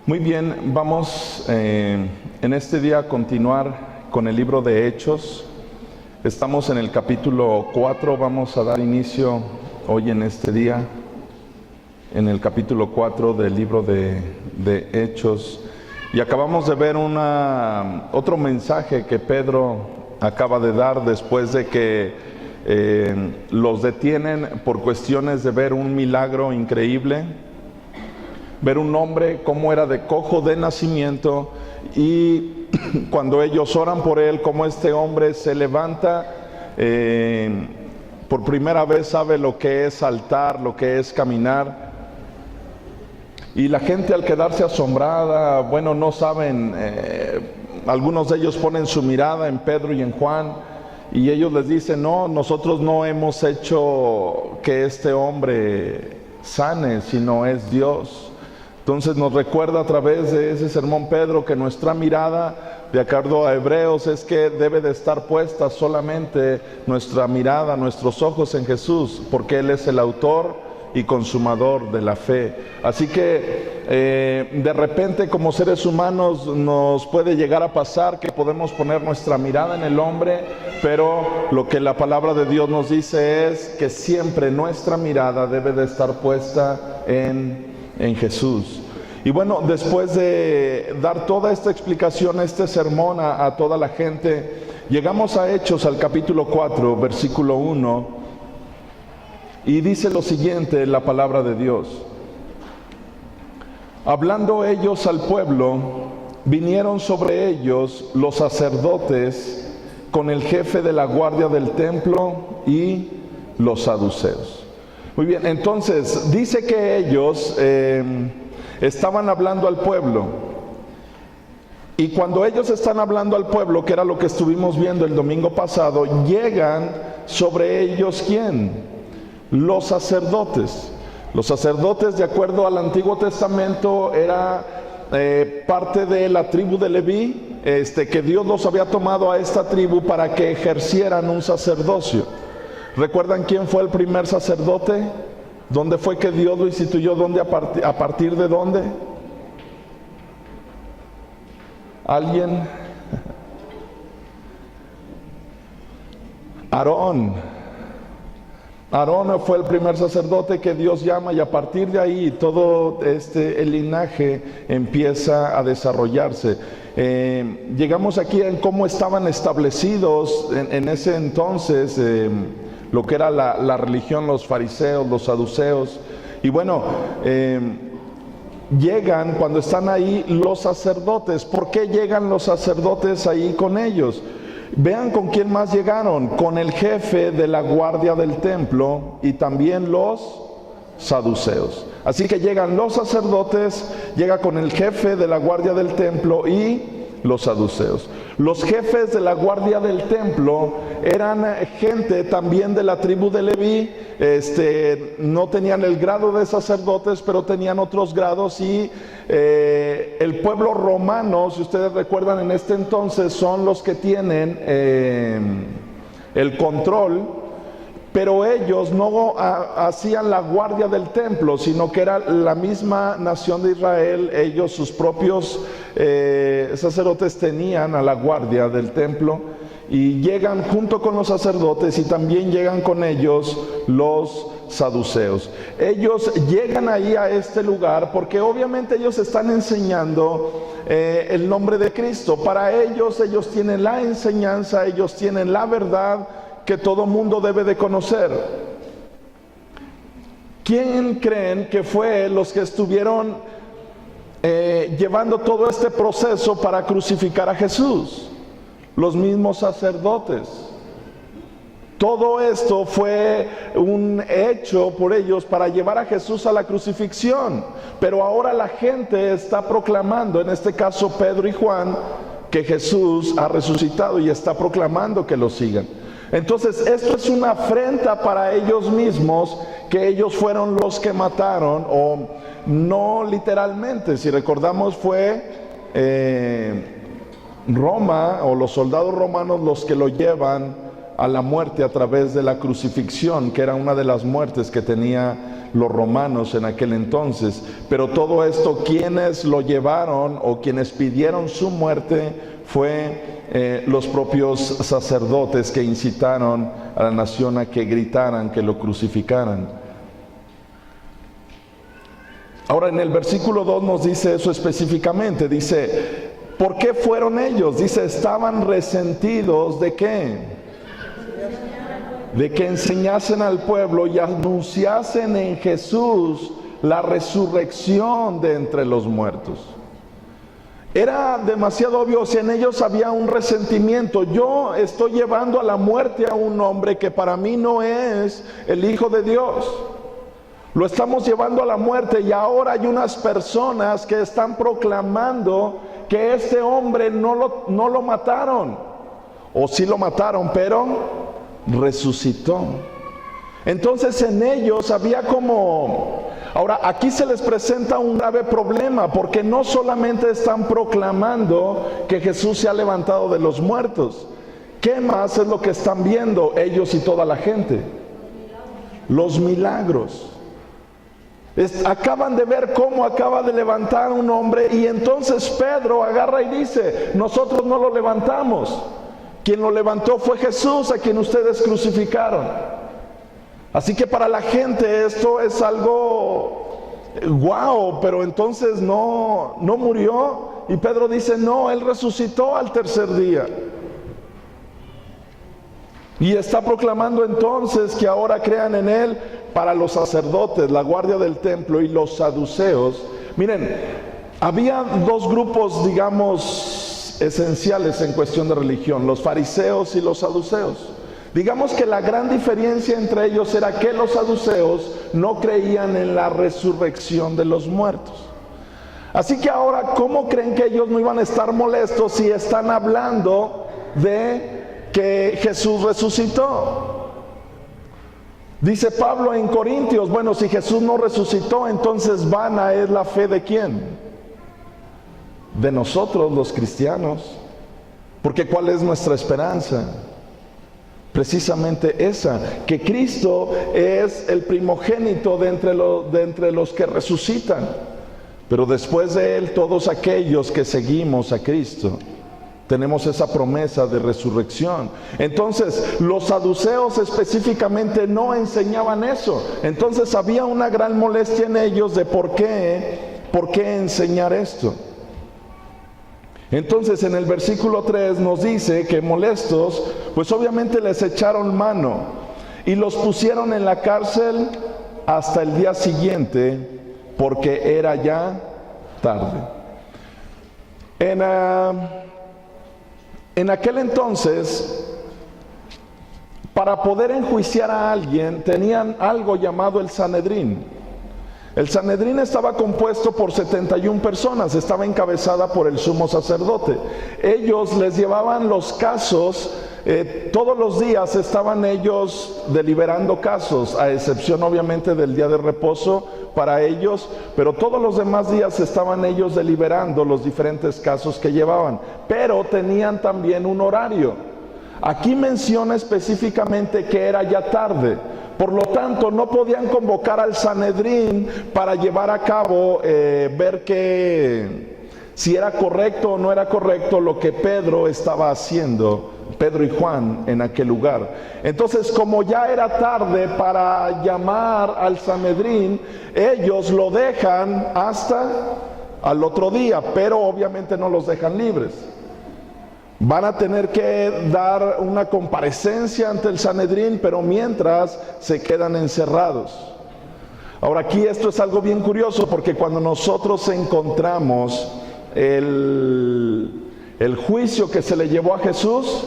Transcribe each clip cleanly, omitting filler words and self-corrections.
Muy bien, vamos en este día a continuar con el libro de Hechos. Estamos en el capítulo 4, vamos a dar inicio hoy en este día, en el capítulo 4 del libro de Hechos. Y acabamos de ver otro mensaje que Pedro acaba de dar después de que los detienen por cuestiones de ver un milagro increíble. Ver un hombre cómo era de cojo de nacimiento, y cuando ellos oran por él, cómo este hombre se levanta, por primera vez sabe lo que es saltar, lo que es caminar. Y la gente, al quedarse asombrada, bueno, no saben, algunos de ellos ponen su mirada en Pedro y en Juan, y ellos les dicen: no, nosotros no hemos hecho que este hombre sane, sino es Dios. Entonces nos recuerda a través de ese sermón Pedro que nuestra mirada, de acuerdo a Hebreos, es que debe de estar puesta solamente nuestra mirada, nuestros ojos en Jesús, porque Él es el autor y consumador de la fe. Así que de repente, como seres humanos, nos puede llegar a pasar que podemos poner nuestra mirada en el hombre, pero lo que la palabra de Dios nos dice es que siempre nuestra mirada debe de estar puesta en Jesús. Y bueno, después de dar toda esta explicación, este sermón a toda la gente, llegamos a Hechos, al capítulo 4, versículo 1, y dice lo siguiente la palabra de Dios: hablando ellos al pueblo, vinieron sobre ellos los sacerdotes con el jefe de la guardia del templo y los saduceos. Muy bien, entonces dice que ellos estaban hablando al pueblo, y cuando ellos están hablando al pueblo, que era lo que estuvimos viendo el domingo pasado, llegan sobre ellos ¿quién? Los sacerdotes. Los sacerdotes, de acuerdo al Antiguo Testamento, era parte de la tribu de Leví, que Dios los había tomado a esta tribu para que ejercieran un sacerdocio. ¿Recuerdan quién fue el primer sacerdote? ¿Dónde fue que Dios lo instituyó? ¿Dónde, a partir de dónde? ¿Alguien? Aarón. Aarón fue el primer sacerdote que Dios llama, y a partir de ahí todo el linaje empieza a desarrollarse. Llegamos aquí en cómo estaban establecidos en ese entonces lo que era la religión, los fariseos, los saduceos. Y bueno, llegan, cuando están ahí los sacerdotes. ¿Por qué llegan los sacerdotes ahí con ellos? Vean con quién más llegaron: con el jefe de la guardia del templo y también los saduceos. Así que llegan los sacerdotes, llega con el jefe de la guardia del templo y los saduceos. Los jefes de la guardia del templo eran gente también de la tribu de Leví. No tenían el grado de sacerdotes, pero tenían otros grados, y el pueblo romano, si ustedes recuerdan, en este entonces son los que tienen el control. Pero ellos no hacían la guardia del templo, sino que era la misma nación de Israel. Ellos, sus propios sacerdotes, tenían a la guardia del templo, y llegan junto con los sacerdotes, y también llegan con ellos los saduceos. Ellos llegan ahí a este lugar porque obviamente ellos están enseñando el nombre de Cristo. Para ellos tienen la enseñanza, ellos tienen la verdad que todo mundo debe de conocer. ¿Quién creen que fue los que estuvieron llevando todo este proceso para crucificar a Jesús? Los mismos sacerdotes. Todo esto fue un hecho por ellos para llevar a Jesús a la crucifixión. Pero ahora la gente está proclamando, en este caso Pedro y Juan, que Jesús ha resucitado, y está proclamando que lo sigan. Entonces esto es una afrenta para ellos mismos, que ellos fueron los que mataron, o no literalmente. Si recordamos, fue Roma o los soldados romanos los que lo llevan a la muerte a través de la crucifixión, que era una de las muertes que tenía los romanos en aquel entonces. Pero todo esto, quienes lo llevaron o quienes pidieron su muerte fue los propios sacerdotes que incitaron a la nación a que gritaran, que lo crucificaran. Ahora en el versículo 2 nos dice eso específicamente, dice, ¿por qué fueron ellos? Dice, estaban resentidos ¿de qué? De que enseñasen al pueblo y anunciasen en Jesús la resurrección de entre los muertos. Era demasiado obvio, si en ellos había un resentimiento. Yo estoy llevando a la muerte a un hombre que para mí no es el Hijo de Dios. Lo estamos llevando a la muerte y ahora hay unas personas que están proclamando que este hombre no lo mataron. O sí lo mataron, pero resucitó. Entonces en ellos había como... Ahora, aquí se les presenta un grave problema, porque no solamente están proclamando que Jesús se ha levantado de los muertos. ¿Qué más es lo que están viendo ellos y toda la gente? Los milagros. Acaban de ver cómo acaba de levantar un hombre, y entonces Pedro agarra y dice, nosotros no lo levantamos. Quien lo levantó fue Jesús, a quien ustedes crucificaron. Así que para la gente esto es algo wow, pero entonces no murió. Y Pedro dice, no, él resucitó al tercer día. Y está proclamando entonces que ahora crean en él. Para los sacerdotes, la guardia del templo y los saduceos, miren, había dos grupos, digamos, esenciales en cuestión de religión, los fariseos y los saduceos. Digamos que la gran diferencia entre ellos era que los saduceos no creían en la resurrección de los muertos. Así que ahora, ¿cómo creen que ellos no iban a estar molestos si están hablando de que Jesús resucitó? Dice Pablo en Corintios, bueno, si Jesús no resucitó, entonces vana es la fe ¿de quién? De nosotros los cristianos. Porque ¿cuál es nuestra esperanza? Precisamente esa, que Cristo es el primogénito de entre los que resucitan. Pero después de Él, todos aquellos que seguimos a Cristo, tenemos esa promesa de resurrección. Entonces, los saduceos específicamente no enseñaban eso. Entonces había una gran molestia en ellos de por qué enseñar esto. Entonces en el versículo 3 nos dice que molestos, pues obviamente les echaron mano y los pusieron en la cárcel hasta el día siguiente, porque era ya tarde. En aquel entonces, para poder enjuiciar a alguien, tenían algo llamado el Sanedrín. El Sanedrín estaba compuesto por 71 personas, estaba encabezada por el sumo sacerdote. Ellos les llevaban los casos, todos los días estaban ellos deliberando casos, a excepción obviamente del día de reposo para ellos, pero todos los demás días estaban ellos deliberando los diferentes casos que llevaban, pero tenían también un horario. Aquí menciona específicamente que era ya tarde. Por lo tanto, no podían convocar al Sanedrín para llevar a cabo, ver si era correcto o no era correcto lo que Pedro estaba haciendo, Pedro y Juan, en aquel lugar. Entonces, como ya era tarde para llamar al Sanedrín, ellos lo dejan hasta al otro día, pero obviamente no los dejan libres. Van a tener que dar una comparecencia ante el Sanedrín, pero mientras se quedan encerrados. Ahora aquí esto es algo bien curioso, porque cuando nosotros encontramos el juicio que se le llevó a Jesús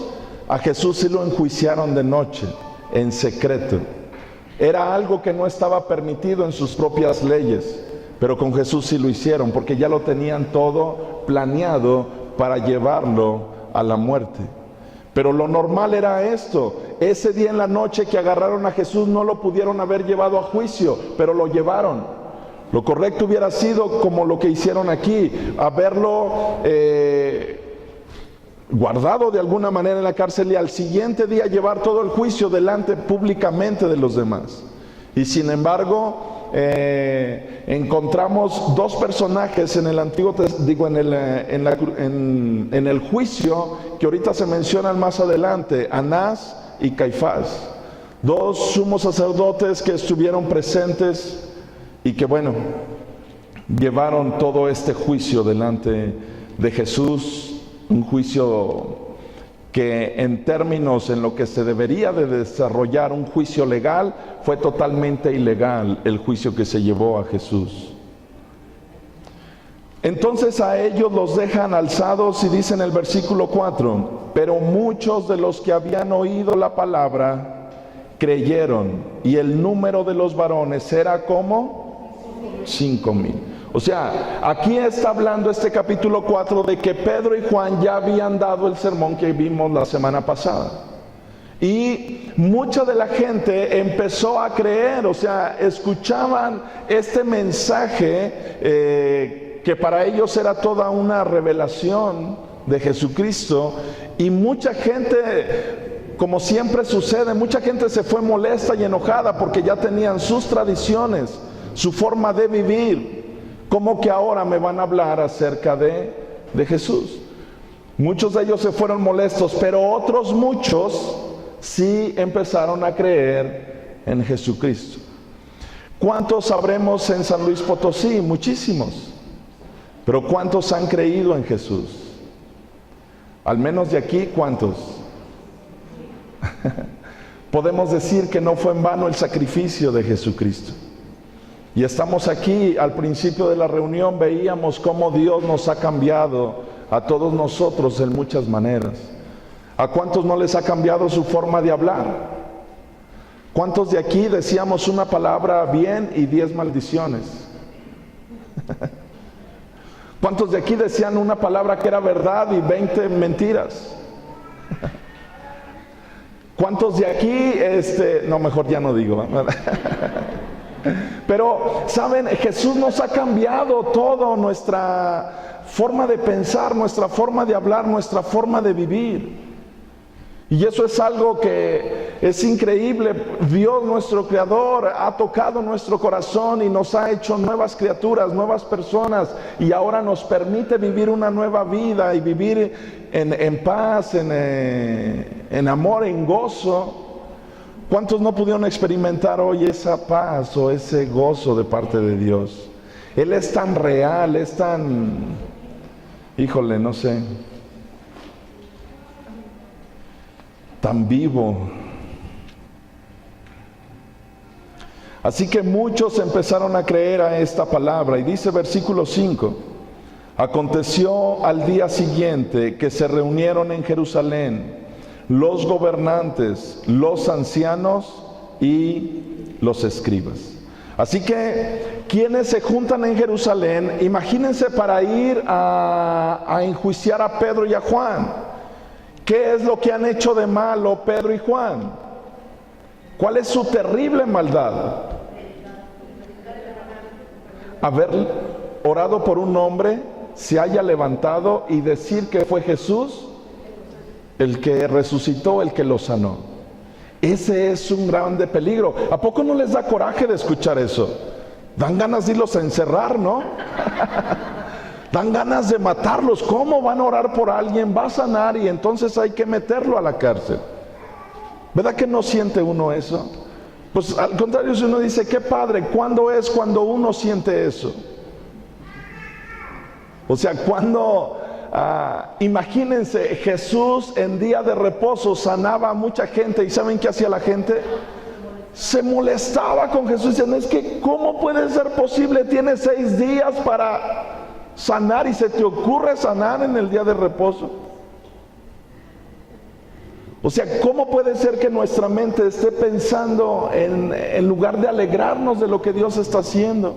sí lo enjuiciaron de noche, en secreto. Era algo que no estaba permitido en sus propias leyes, pero con Jesús sí lo hicieron, porque ya lo tenían todo planeado para llevarlo a la muerte. Pero lo normal era esto: ese día en la noche que agarraron a Jesús no lo pudieron haber llevado a juicio, pero lo llevaron. Lo correcto hubiera sido como lo que hicieron aquí, haberlo guardado de alguna manera en la cárcel, y al siguiente día llevar todo el juicio delante públicamente de los demás. Y sin embargo, encontramos dos personajes en el Antiguo en el juicio que ahorita se mencionan más adelante, Anás y Caifás, dos sumos sacerdotes que estuvieron presentes y que, bueno, llevaron todo este juicio delante de Jesús, un juicio que en términos en lo que se debería de desarrollar un juicio legal, fue totalmente ilegal el juicio que se llevó a Jesús. Entonces a ellos los dejan alzados y dice en el versículo 4, pero muchos de los que habían oído la palabra creyeron, y el número de los varones era como 5,000. O sea, aquí está hablando este capítulo 4 de que Pedro y Juan ya habían dado el sermón que vimos la semana pasada. Y mucha de la gente empezó a creer, o sea, escuchaban este mensaje que para ellos era toda una revelación de Jesucristo. Y mucha gente, como siempre sucede, mucha gente se fue molesta y enojada porque ya tenían sus tradiciones, su forma de vivir. ¿Cómo que ahora me van a hablar acerca de Jesús? Muchos de ellos se fueron molestos, pero otros muchos sí empezaron a creer en Jesucristo. ¿Cuántos sabremos en San Luis Potosí? Muchísimos. Pero ¿cuántos han creído en Jesús? Al menos de aquí, ¿cuántos? Podemos decir que no fue en vano el sacrificio de Jesucristo. Y estamos aquí, al principio de la reunión veíamos cómo Dios nos ha cambiado a todos nosotros en muchas maneras. ¿A cuántos no les ha cambiado su forma de hablar? ¿Cuántos de aquí decíamos una palabra bien y 10 maldiciones? ¿Cuántos de aquí decían una palabra que era verdad y 20 mentiras? ¿Cuántos de aquí, no, mejor ya no digo, ¿verdad? Pero, ¿saben? Jesús nos ha cambiado todo, nuestra forma de pensar, nuestra forma de hablar, nuestra forma de vivir. Y eso es algo que es increíble. Dios, nuestro Creador, ha tocado nuestro corazón y nos ha hecho nuevas criaturas, nuevas personas, y ahora nos permite vivir una nueva vida y vivir en paz, en amor, en gozo. ¿Cuántos no pudieron experimentar hoy esa paz o ese gozo de parte de Dios? Él es tan real, es tan, híjole, no sé, tan vivo. Así que muchos empezaron a creer a esta palabra. Y dice versículo 5, aconteció al día siguiente que se reunieron en Jerusalén los gobernantes, los ancianos y los escribas. Así que quienes se juntan en Jerusalén, imagínense, para ir a enjuiciar a Pedro y a Juan. ¿Qué es lo que han hecho de malo Pedro y Juan? ¿Cuál es su terrible maldad? Haber orado por un hombre, se haya levantado y decir que fue Jesús el que resucitó, el que lo sanó. Ese es un grande peligro. ¿A poco no les da coraje de escuchar eso? Dan ganas de irlos a encerrar, ¿no? Dan ganas de matarlos. ¿Cómo van a orar por alguien? Va a sanar y entonces hay que meterlo a la cárcel. ¿Verdad que no siente uno eso? Pues al contrario, si uno dice, qué padre, ¿cuándo es cuando uno siente eso? O sea, cuando... imagínense, Jesús en día de reposo sanaba a mucha gente, y ¿saben qué hacía la gente? Se molestaba con Jesús, diciendo, es que ¿cómo puede ser posible? Tienes 6 días para sanar y se te ocurre sanar en el día de reposo. O sea, ¿cómo puede ser que nuestra mente esté pensando en lugar de alegrarnos de lo que Dios está haciendo?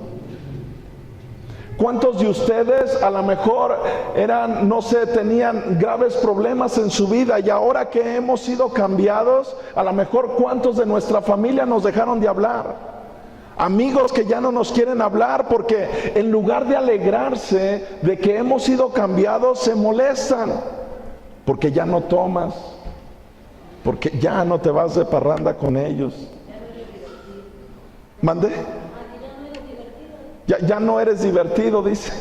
¿Cuántos de ustedes a lo mejor eran, no sé, tenían graves problemas en su vida, y ahora que hemos sido cambiados, a lo mejor cuántos de nuestra familia nos dejaron de hablar? Amigos que ya no nos quieren hablar porque en lugar de alegrarse de que hemos sido cambiados, se molestan. porque ya no tomas, porque ya no te vas de parranda con ellos. ¿Mande? Ya no eres divertido, dice.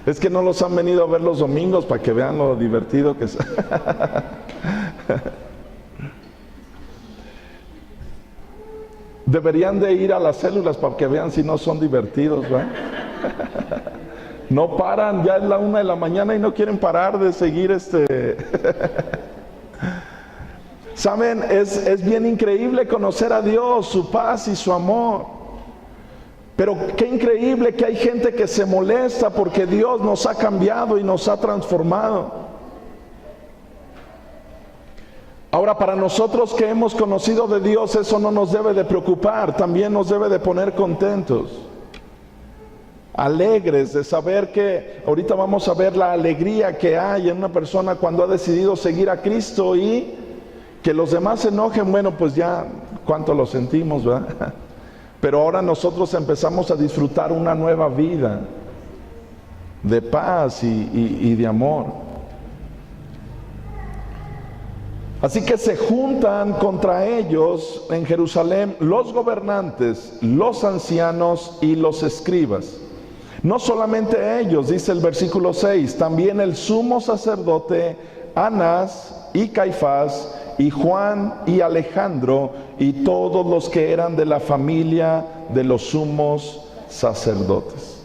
Es que no los han venido a ver los domingos para que vean lo divertido que es. Deberían de ir a las células para que vean si no son divertidos, ¿verdad? No paran, ya es la 1 de la mañana y no quieren parar de seguir Saben, es bien increíble conocer a Dios, su paz y su amor. Pero qué increíble que hay gente que se molesta porque Dios nos ha cambiado y nos ha transformado. Ahora, para nosotros que hemos conocido de Dios, eso no nos debe de preocupar, también nos debe de poner contentos, alegres de saber que ahorita vamos a ver la alegría que hay en una persona cuando ha decidido seguir a Cristo, y que los demás se enojen, bueno, pues ya cuánto lo sentimos, ¿verdad? Pero ahora nosotros empezamos a disfrutar una nueva vida de paz y de amor. Así que se juntan contra ellos en Jerusalén los gobernantes, los ancianos y los escribas. No solamente ellos, dice el versículo 6, también el sumo sacerdote Anás y Caifás y Juan y Alejandro y todos los que eran de la familia de los sumos sacerdotes.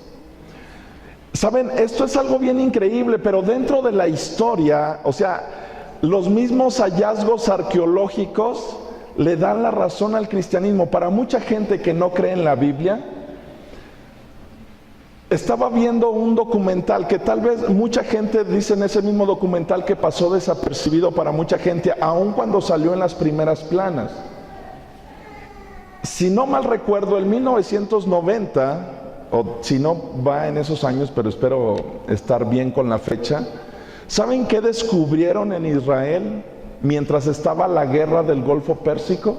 Saben, esto es algo bien increíble, pero dentro de la historia, o sea, los mismos hallazgos arqueológicos le dan la razón al cristianismo. Para mucha gente que no cree en la Biblia, estaba viendo un documental que tal vez mucha gente dice en ese mismo documental que pasó desapercibido para mucha gente, aun cuando salió en las primeras planas. Si no mal recuerdo, en 1990, o si no va en esos años, pero espero estar bien con la fecha, ¿saben qué descubrieron en Israel mientras estaba la guerra del Golfo Pérsico?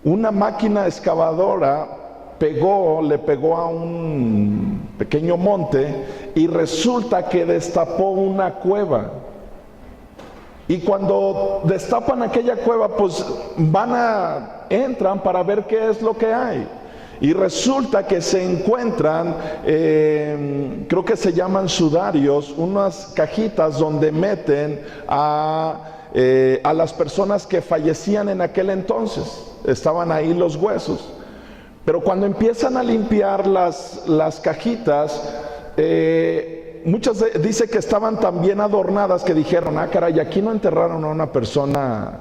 Una máquina excavadora le pegó a un pequeño monte y resulta que destapó una cueva. Y cuando destapan aquella cueva, pues entran para ver qué es lo que hay. Y resulta que se encuentran, creo que se llaman sudarios, unas cajitas donde meten a las personas que fallecían en aquel entonces. Estaban ahí los huesos. Pero cuando empiezan a limpiar las cajitas, muchas dice que estaban tan bien adornadas que dijeron, caray, aquí no enterraron a una persona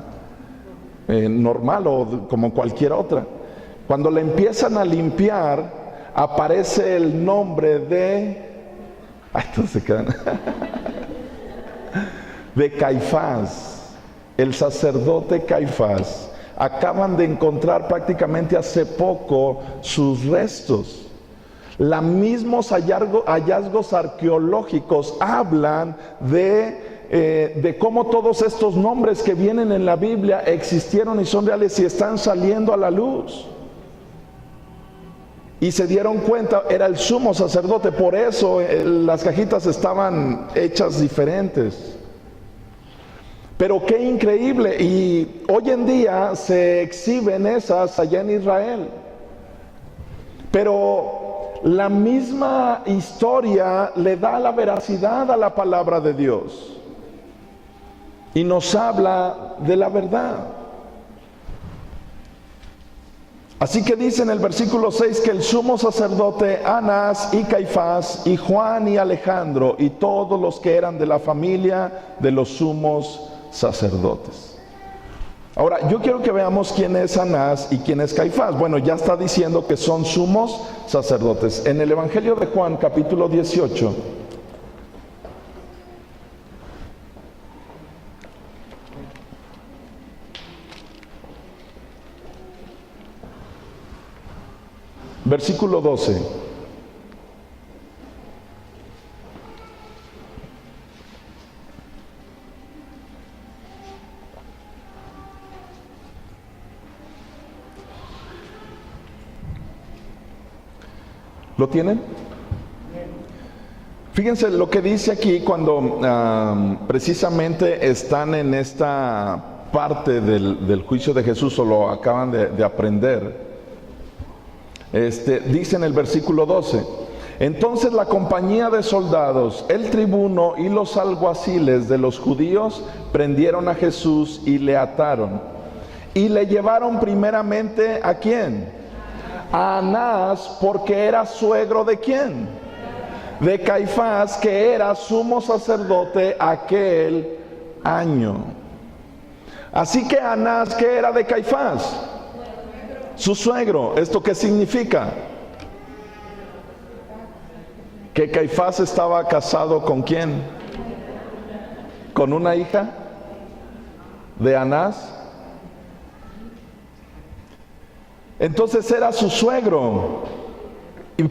normal o como cualquier otra. Cuando la empiezan a limpiar, aparece el nombre todos se quedan. De Caifás, el sacerdote Caifás. Acaban de encontrar prácticamente hace poco sus restos. Los mismos hallazgos arqueológicos hablan de cómo todos estos nombres que vienen en la Biblia existieron y son reales y están saliendo a la luz. Y se dieron cuenta, era el sumo sacerdote, por eso las cajitas estaban hechas diferentes. Pero qué increíble, y hoy en día se exhiben esas allá en Israel. Pero la misma historia le da la veracidad a la palabra de Dios y nos habla de la verdad. Así que dice en el versículo 6 que el sumo sacerdote Anás y Caifás y Juan y Alejandro y todos los que eran de la familia de los sumos sacerdotes. Ahora, yo quiero que veamos quién es Anás y quién es Caifás. Bueno, ya está diciendo que son sumos sacerdotes. En el Evangelio de Juan, capítulo 18, versículo 12. ¿Lo tienen? Fíjense lo que dice aquí cuando precisamente están en esta parte del juicio de Jesús, o lo acaban de aprender. Dice en el versículo 12: entonces la compañía de soldados, el tribuno y los alguaciles de los judíos prendieron a Jesús y le ataron. Y le llevaron primeramente ¿a quién? A Anás, porque era suegro ¿de quién? De Caifás, que era sumo sacerdote aquel año. Así que Anás, ¿qué era de Caifás? Su suegro. ¿Esto qué significa? Que Caifás estaba casado ¿con quién? ¿Con una hija de Anás? Entonces era su suegro,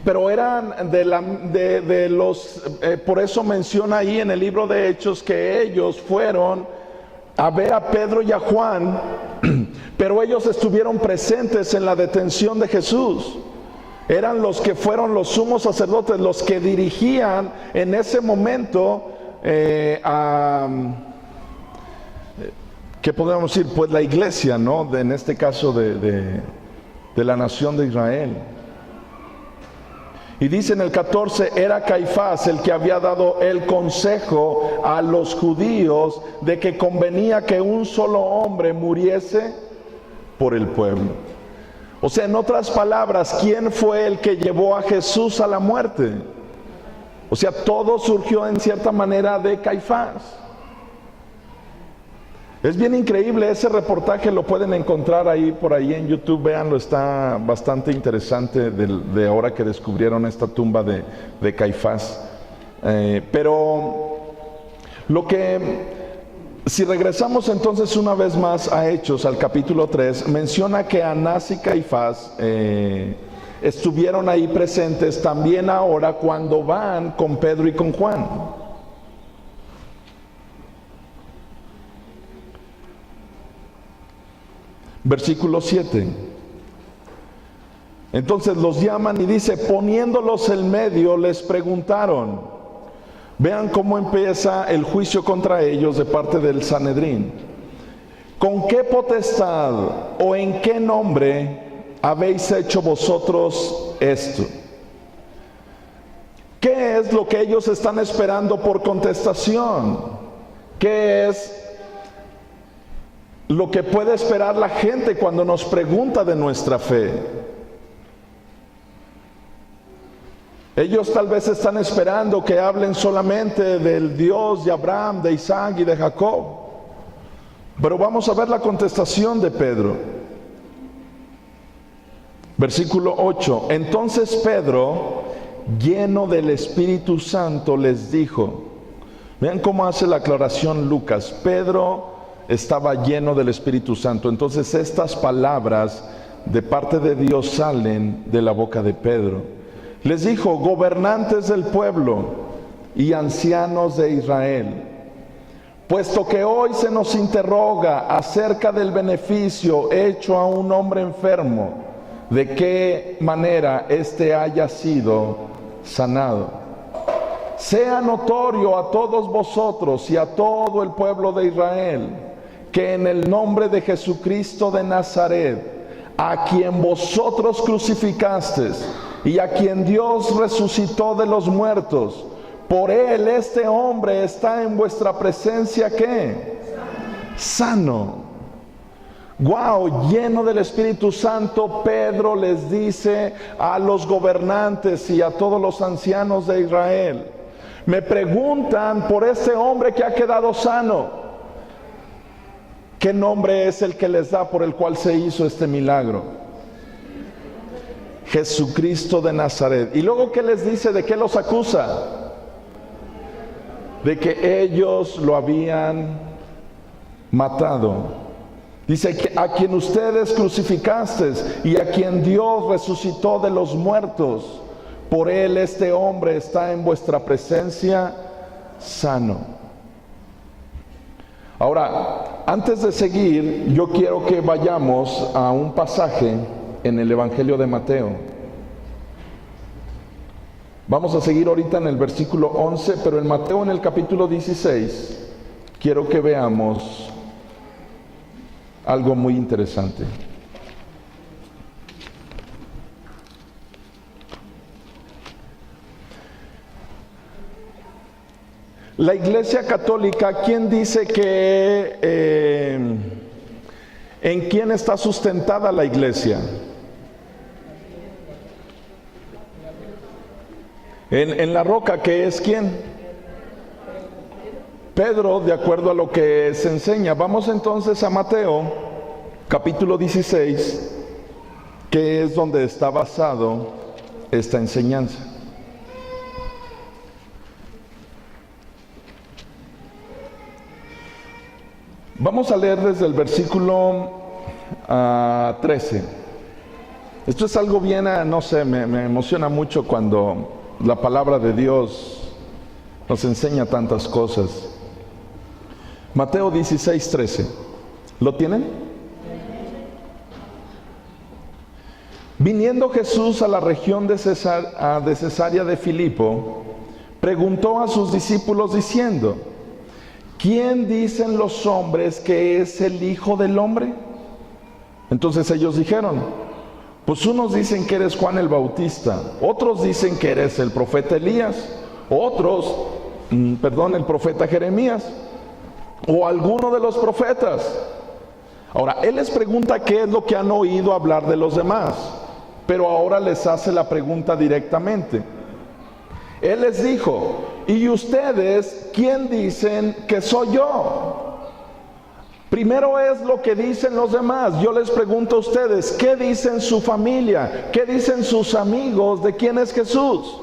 pero eran de los, por eso menciona ahí en el libro de Hechos que ellos fueron a ver a Pedro y a Juan, pero ellos estuvieron presentes en la detención de Jesús. Eran los que fueron los sumos sacerdotes, los que dirigían en ese momento ¿qué podemos decir? Pues la iglesia, ¿no? En este caso de la nación de Israel. Y dice en el 14: era Caifás el que había dado el consejo a los judíos de que convenía que un solo hombre muriese por el pueblo. O sea, en otras palabras, ¿quién fue el que llevó a Jesús a la muerte? O sea, todo surgió en cierta manera de Caifás. Es bien increíble ese reportaje, lo pueden encontrar ahí por ahí en YouTube, véanlo, está bastante interesante de ahora que descubrieron esta tumba de Caifás. Pero lo que, si regresamos entonces una vez más a Hechos, al capítulo 3, menciona que Anás y Caifás estuvieron ahí presentes también ahora cuando van con Pedro y con Juan. Versículo 7. Entonces los llaman y dice: poniéndolos en medio, les preguntaron. Vean cómo empieza el juicio contra ellos de parte del Sanedrín. ¿Con qué potestad o en qué nombre habéis hecho vosotros esto? ¿Qué es lo que ellos están esperando por contestación? ¿Qué es lo que puede esperar la gente cuando nos pregunta de nuestra fe? Ellos tal vez están esperando que hablen solamente del Dios de Abraham, de Isaac y de Jacob. Pero vamos a ver la contestación de Pedro. Versículo 8. Entonces Pedro, lleno del Espíritu Santo, les dijo. Vean cómo hace la aclaración Lucas. Pedro estaba lleno del Espíritu Santo. Entonces estas palabras de parte de Dios salen de la boca de Pedro. Les dijo: gobernantes del pueblo y ancianos de Israel, puesto que hoy se nos interroga acerca del beneficio hecho a un hombre enfermo, de qué manera éste haya sido sanado, sea notorio a todos vosotros y a todo el pueblo de Israel, que en el nombre de Jesucristo de Nazaret, a quien vosotros crucificasteis y a quien Dios resucitó de los muertos, por él este hombre está en vuestra presencia, ¿qué? Sano. Wow, lleno del Espíritu Santo, Pedro les dice a los gobernantes y a todos los ancianos de Israel: me preguntan por este hombre que ha quedado sano. ¿Qué nombre es el que les da por el cual se hizo este milagro? Jesucristo de Nazaret. Y luego, ¿qué les dice? ¿De qué los acusa? De que ellos lo habían matado. Dice que a quien ustedes crucificasteis y a quien Dios resucitó de los muertos, por él este hombre está en vuestra presencia sano. Ahora, antes de seguir, yo quiero que vayamos a un pasaje en el Evangelio de Mateo. Vamos a seguir ahorita en el versículo 11, pero en Mateo en el capítulo 16 quiero que veamos algo muy interesante. La Iglesia Católica, ¿quién dice que en quién está sustentada la Iglesia? En la roca, que es ¿quién? Pedro, de acuerdo a lo que se enseña. Vamos entonces a Mateo, capítulo 16, que es donde está basado esta enseñanza. Vamos a leer desde el versículo 13. Esto es algo bien, no sé, me emociona mucho cuando la palabra de Dios nos enseña tantas cosas. Mateo 16, 13. ¿Lo tienen? Viniendo Jesús a la región de Cesarea de Filipo, preguntó a sus discípulos diciendo: ¿quién dicen los hombres que es el Hijo del Hombre? Entonces ellos dijeron: pues unos dicen que eres Juan el Bautista, otros dicen que eres el profeta Elías, el profeta Jeremías, o alguno de los profetas. Ahora, él les pregunta qué es lo que han oído hablar de los demás, pero ahora les hace la pregunta directamente. Él les dijo: ¿y ustedes quién dicen que soy yo? Primero es lo que dicen los demás. Yo les pregunto a ustedes, ¿qué dicen su familia? ¿Qué dicen sus amigos de quién es Jesús?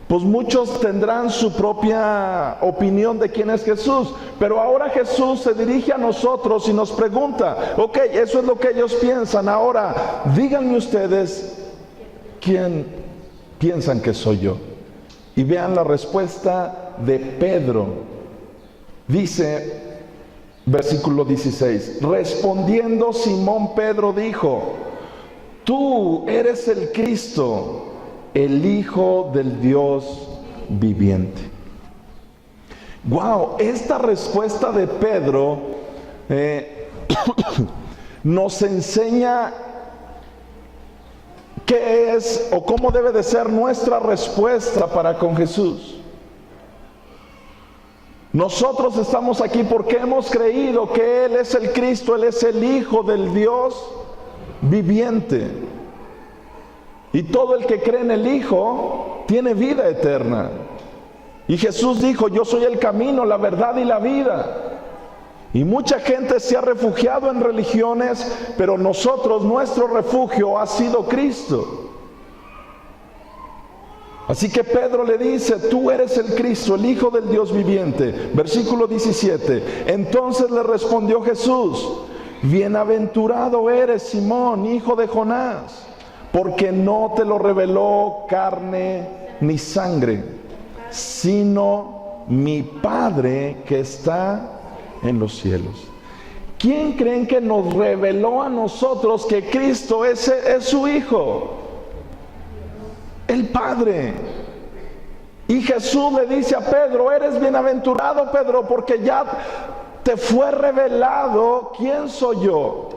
Pues muchos tendrán su propia opinión de quién es Jesús, pero ahora Jesús se dirige a nosotros y nos pregunta: ok, eso es lo que ellos piensan. Ahora, díganme ustedes, ¿quién piensan que soy yo? Y vean la respuesta de Pedro. Dice, versículo 16: respondiendo Simón Pedro dijo: tú eres el Cristo, el Hijo del Dios viviente. Wow, esta respuesta de Pedro nos enseña qué es o cómo debe de ser nuestra respuesta para con Jesús. Nosotros estamos aquí porque hemos creído que Él es el Cristo, Él es el Hijo del Dios viviente. Y todo el que cree en el Hijo tiene vida eterna. Y Jesús dijo: yo soy el camino, la verdad y la vida. Y mucha gente se ha refugiado en religiones, pero nosotros, nuestro refugio ha sido Cristo. Así que Pedro le dice: tú eres el Cristo, el Hijo del Dios viviente. Versículo 17. Entonces le respondió Jesús: bienaventurado eres, Simón, hijo de Jonás, porque no te lo reveló carne ni sangre, sino mi Padre que está en los cielos. ¿Quién creen que nos reveló a nosotros que Cristo es su Hijo? El Padre. Y Jesús le dice a Pedro: eres bienaventurado, Pedro, porque ya te fue revelado quién soy yo.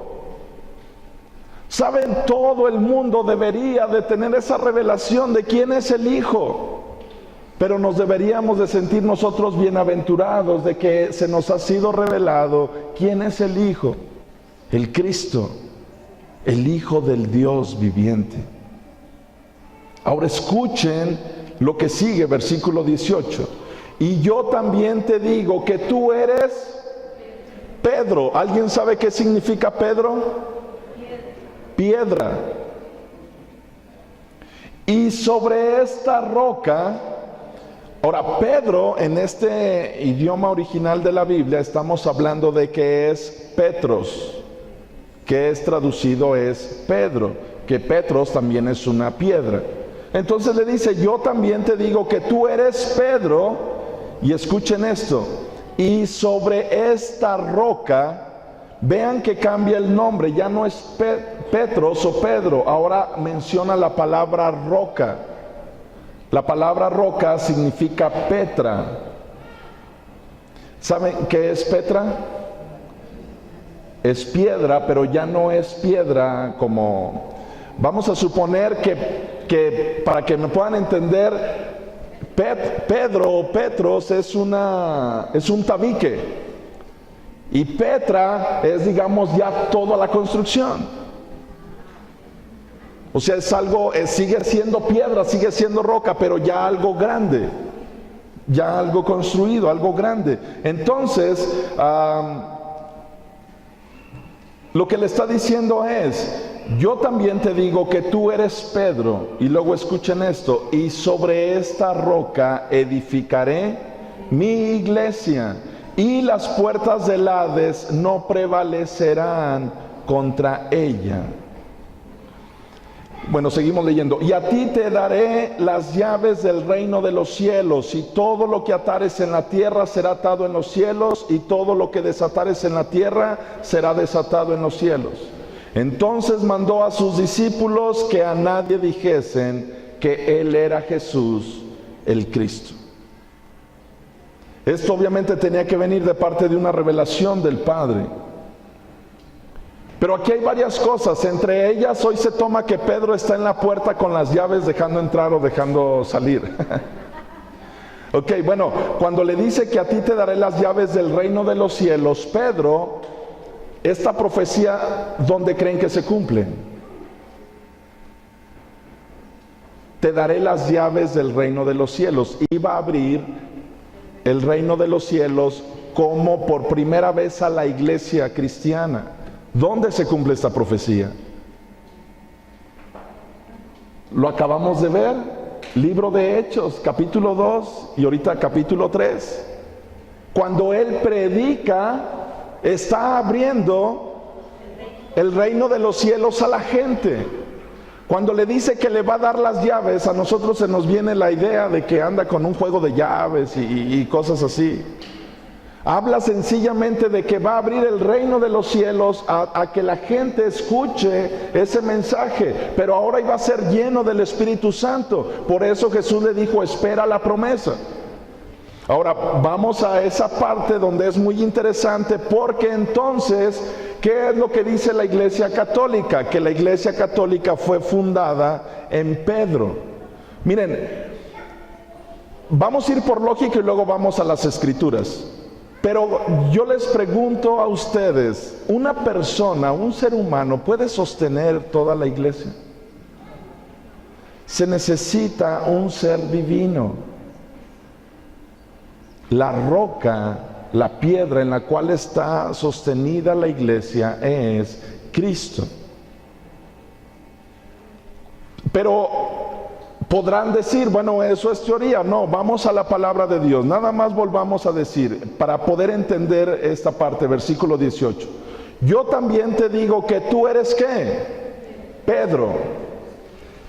Saben, todo el mundo debería de tener esa revelación de quién es el Hijo, pero nos deberíamos de sentir nosotros bienaventurados de que se nos ha sido revelado quién es el Hijo, el Cristo, el Hijo del Dios viviente. Ahora escuchen lo que sigue, versículo 18. Y yo también te digo que tú eres Pedro. ¿Alguien sabe qué significa Pedro? Piedra. Y sobre esta roca, ahora Pedro en este idioma original de la Biblia estamos hablando de que es Petros, que es traducido es Pedro, que Petros también es una piedra. Entonces le dice: yo también te digo que tú eres Pedro, y escuchen esto, y sobre esta roca, vean que cambia el nombre, ya no es Petros o Pedro, ahora menciona la palabra roca. La palabra roca significa Petra. ¿Saben qué es Petra? Es piedra, pero ya no es piedra como... Vamos a suponer que para que me puedan entender, Pedro o Petros es un tabique. Y Petra es, digamos, ya toda la construcción. O sea, es algo, sigue siendo piedra, sigue siendo roca, pero ya algo grande. Ya algo construido, algo grande. Entonces, lo que le está diciendo es, yo también te digo que tú eres Pedro, y luego escuchen esto, y sobre esta roca edificaré mi iglesia, y las puertas del Hades no prevalecerán contra ella. Bueno, seguimos leyendo. Y a ti te daré las llaves del reino de los cielos, y todo lo que atares en la tierra será atado en los cielos, y todo lo que desatares en la tierra será desatado en los cielos. Entonces mandó a sus discípulos que a nadie dijesen que él era Jesús el Cristo. Esto obviamente tenía que venir de parte de una revelación del Padre. Pero aquí hay varias cosas, entre ellas hoy se toma que Pedro está en la puerta con las llaves dejando entrar o dejando salir. Ok, bueno, cuando le dice que a ti te daré las llaves del reino de los cielos, Pedro, esta profecía, ¿dónde creen que se cumple? Te daré las llaves del reino de los cielos. Iba a abrir el reino de los cielos como por primera vez a la iglesia cristiana. ¿Dónde se cumple esta profecía? Lo acabamos de ver, libro de Hechos, capítulo 2 y ahorita capítulo 3. Cuando él predica, está abriendo el reino de los cielos a la gente. Cuando le dice que le va a dar las llaves, a nosotros se nos viene la idea de que anda con un juego de llaves y cosas así. Habla sencillamente de que va a abrir el reino de los cielos a que la gente escuche ese mensaje, pero ahora iba a ser lleno del Espíritu Santo. Por eso Jesús le dijo, espera la promesa. Ahora vamos a esa parte donde es muy interesante, porque entonces, ¿qué es lo que dice la Iglesia Católica? Que la Iglesia Católica fue fundada en Pedro. Miren, vamos a ir por lógica y luego vamos a las Escrituras. Pero yo les pregunto a ustedes, ¿una persona, un ser humano puede sostener toda la iglesia? Se necesita un ser divino. La roca, la piedra en la cual está sostenida la iglesia es Cristo. Pero podrán decir, bueno, eso es teoría. No, vamos a la palabra de Dios. Nada más volvamos a decir, para poder entender esta parte, versículo 18. Yo también te digo que tú eres ¿qué? Pedro.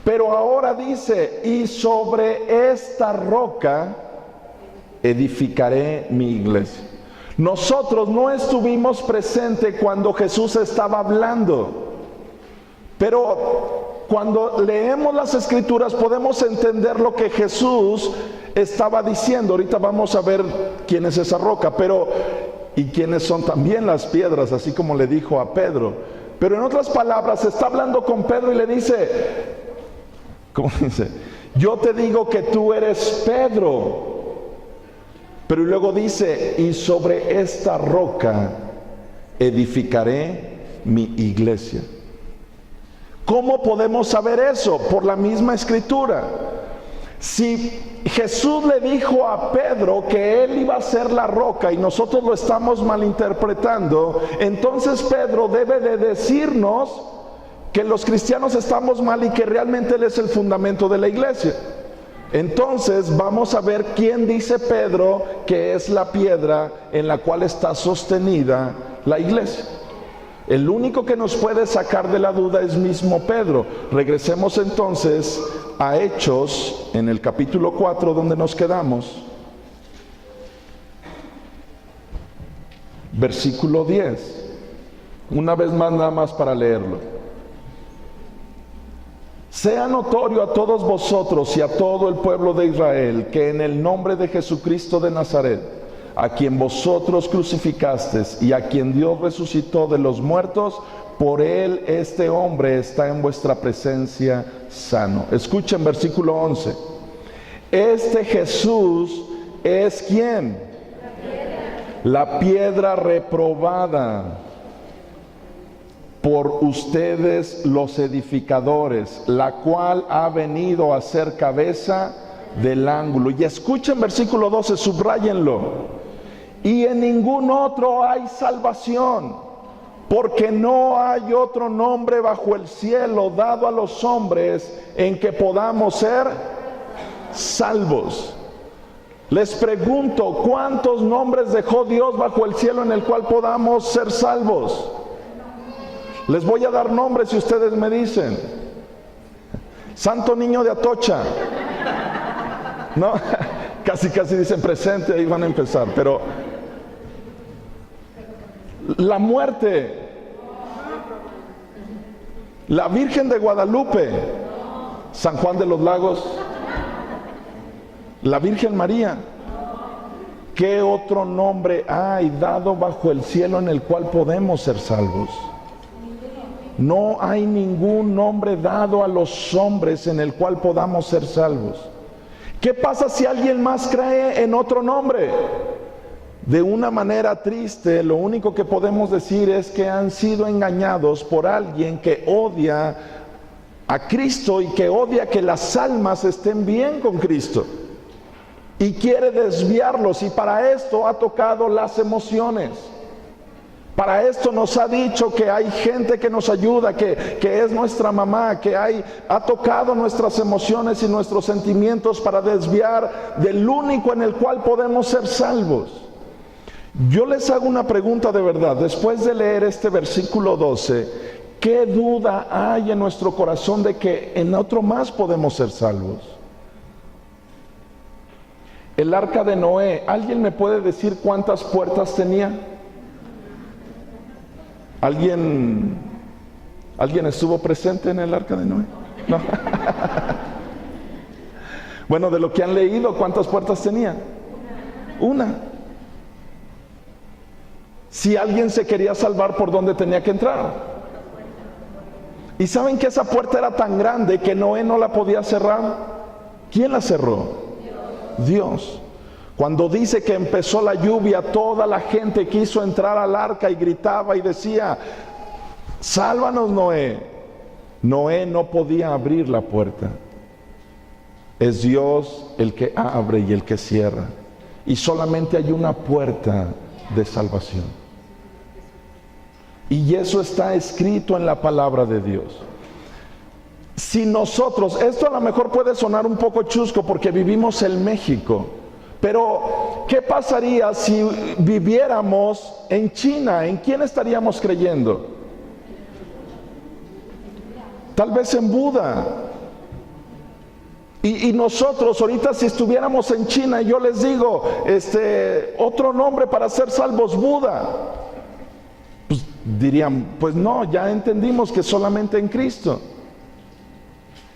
Pero ahora dice, y sobre esta roca edificaré mi iglesia. Nosotros no estuvimos presentes cuando Jesús estaba hablando, pero cuando leemos las Escrituras podemos entender lo que Jesús estaba diciendo. Ahorita vamos a ver quién es esa roca, pero y quiénes son también las piedras, así como le dijo a Pedro. Pero en otras palabras, está hablando con Pedro y le dice, ¿cómo dice? Yo te digo que tú eres Pedro. Pero luego dice, y sobre esta roca edificaré mi iglesia. ¿Cómo podemos saber eso? Por la misma Escritura. Si Jesús le dijo a Pedro que él iba a ser la roca y nosotros lo estamos malinterpretando, entonces Pedro debe de decirnos que los cristianos estamos mal y que realmente él es el fundamento de la iglesia. Entonces vamos a ver quién dice Pedro que es la piedra en la cual está sostenida la iglesia. El único que nos puede sacar de la duda es mismo Pedro. Regresemos entonces a Hechos, en el capítulo 4, donde nos quedamos. Versículo 10. Una vez más, nada más para leerlo. Sea notorio a todos vosotros y a todo el pueblo de Israel que en el nombre de Jesucristo de Nazaret, a quien vosotros crucificasteis y a quien Dios resucitó de los muertos, por él este hombre está en vuestra presencia sano. Escuchen versículo 11. Este Jesús es ¿quién? La piedra reprobada por ustedes los edificadores, la cual ha venido a ser cabeza del ángulo. Y escuchen versículo 12, subrayenlo. Y en ningún otro hay salvación, porque no hay otro nombre bajo el cielo dado a los hombres en que podamos ser salvos. Les pregunto, ¿cuántos nombres dejó Dios bajo el cielo en el cual podamos ser salvos? Les voy a dar nombres si ustedes me dicen. Santo Niño de Atocha. No, casi dicen presente, ahí van a empezar. Pero la muerte, la Virgen de Guadalupe, San Juan de los Lagos, la Virgen María. ¿Qué otro nombre hay dado bajo el cielo en el cual podemos ser salvos? No hay ningún nombre dado a los hombres en el cual podamos ser salvos. ¿Qué pasa si alguien más cree en otro nombre? De una manera triste, lo único que podemos decir es que han sido engañados por alguien que odia a Cristo y que odia que las almas estén bien con Cristo y quiere desviarlos, y para esto ha tocado las emociones. Para esto nos ha dicho que hay gente que nos ayuda, que es nuestra mamá, que ha tocado nuestras emociones y nuestros sentimientos para desviar del único en el cual podemos ser salvos. Yo les hago una pregunta de verdad, después de leer este versículo 12, ¿qué duda hay en nuestro corazón de que en otro más podemos ser salvos? El arca de Noé, ¿alguien me puede decir cuántas puertas tenía? ¿Alguien estuvo presente en el arca de Noé? No. Bueno, de lo que han leído, ¿cuántas puertas tenía? Una. Si alguien se quería salvar, ¿por dónde tenía que entrar? ¿Y saben que esa puerta era tan grande que Noé no la podía cerrar? ¿Quién la cerró? Dios. Cuando dice que empezó la lluvia, toda la gente quiso entrar al arca y gritaba y decía: sálvanos, Noé. Noé no podía abrir la puerta. Es Dios el que abre y el que cierra. Y solamente hay una puerta de salvación. Y eso está escrito en la palabra de Dios. Si nosotros, esto a lo mejor puede sonar un poco chusco porque vivimos en México, pero ¿qué pasaría si viviéramos en China? ¿En quién estaríamos creyendo? Tal vez en Buda. Y nosotros ahorita, si estuviéramos en China, yo les digo, otro nombre para ser salvos, Buda, pues dirían, pues no, ya entendimos que solamente en Cristo.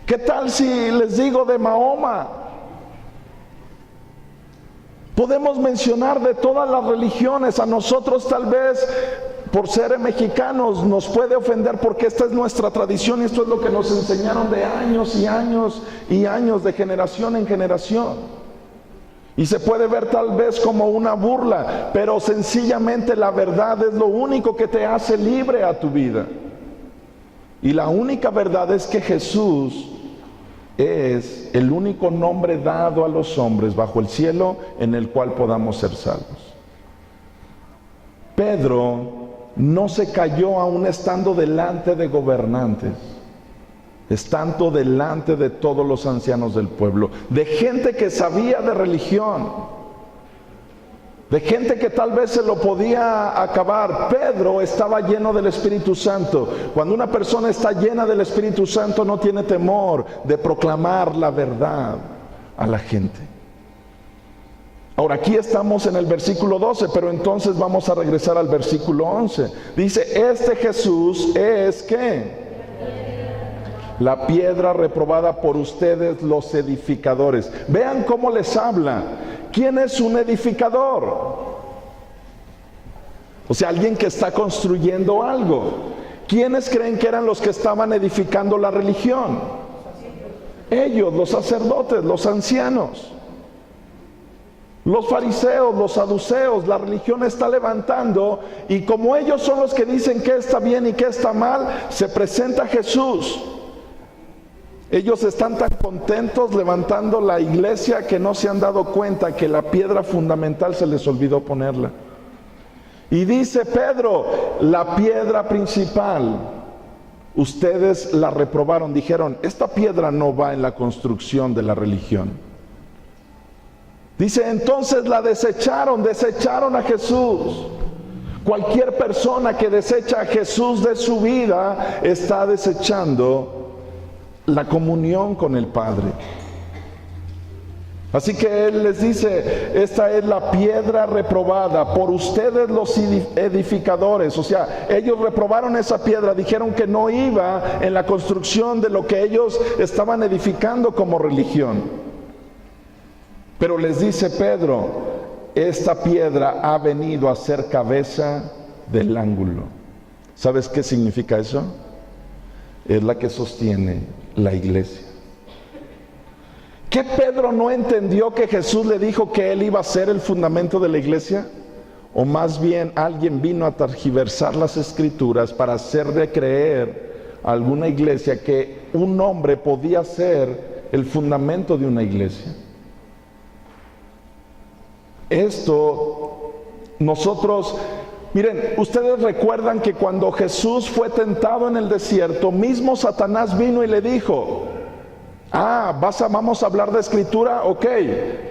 ¿Qué tal si les digo de Mahoma? Podemos mencionar de todas las religiones. A nosotros tal vez, por ser mexicanos, nos puede ofender porque esta es nuestra tradición y esto es lo que nos enseñaron de años y años y años, de generación en generación. Y se puede ver tal vez como una burla, pero sencillamente la verdad es lo único que te hace libre a tu vida. Y la única verdad es que Jesús es el único nombre dado a los hombres bajo el cielo en el cual podamos ser salvos. Pedro no se cayó aún estando delante de gobernantes, estando delante de todos los ancianos del pueblo, de gente que sabía de religión, de gente que tal vez se lo podía acabar. Pedro estaba lleno del Espíritu Santo. Cuando una persona está llena del Espíritu Santo, no tiene temor de proclamar la verdad a la gente. Ahora, aquí estamos en el versículo 12, pero entonces vamos a regresar al versículo 11. Dice, este Jesús es ¿qué? la piedra reprobada por ustedes los edificadores. Vean cómo les habla. ¿Quién es un edificador? O sea, alguien que está construyendo algo. ¿Quiénes creen que eran los que estaban edificando la religión? Ellos, los sacerdotes, los ancianos. Los fariseos, los saduceos, la religión está levantando, y como ellos son los que dicen qué está bien y qué está mal, se presenta Jesús. Ellos están tan contentos levantando la iglesia que no se han dado cuenta que la piedra fundamental se les olvidó ponerla. Y dice Pedro, la piedra principal, ustedes la reprobaron, dijeron, esta piedra no va en la construcción de la religión. Dice, entonces la desecharon a Jesús. Cualquier persona que desecha a Jesús de su vida está desechando la comunión con el Padre. Así que Él les dice, esta es la piedra reprobada por ustedes los edificadores. O sea, ellos reprobaron esa piedra, dijeron que no iba en la construcción de lo que ellos estaban edificando como religión. Pero les dice Pedro, esta piedra ha venido a ser cabeza del ángulo. ¿Sabes qué significa eso? Es la que sostiene la iglesia. ¿Qué Pedro no entendió que Jesús le dijo que él iba a ser el fundamento de la iglesia? O más bien alguien vino a tergiversar las escrituras para hacerle creer a alguna iglesia que un hombre podía ser el fundamento de una iglesia. Esto, nosotros, miren, ustedes recuerdan que cuando Jesús fue tentado en el desierto, mismo Satanás vino y le dijo, vamos a hablar de escritura, ok,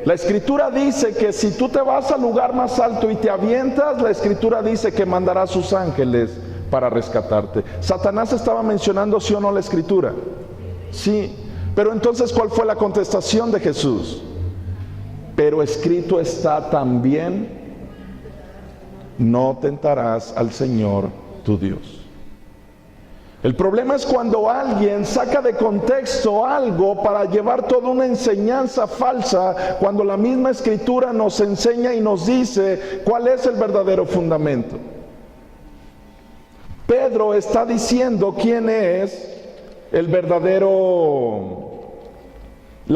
la escritura dice que si tú te vas al lugar más alto y te avientas, la escritura dice que mandará a sus ángeles para rescatarte. Satanás estaba mencionando sí o no la escritura, sí, pero entonces ¿cuál fue la contestación de Jesús? Pero escrito está también, no tentarás al Señor tu Dios. El problema es cuando alguien saca de contexto algo para llevar toda una enseñanza falsa, cuando la misma escritura nos enseña y nos dice cuál es el verdadero fundamento. Pedro está diciendo quién es la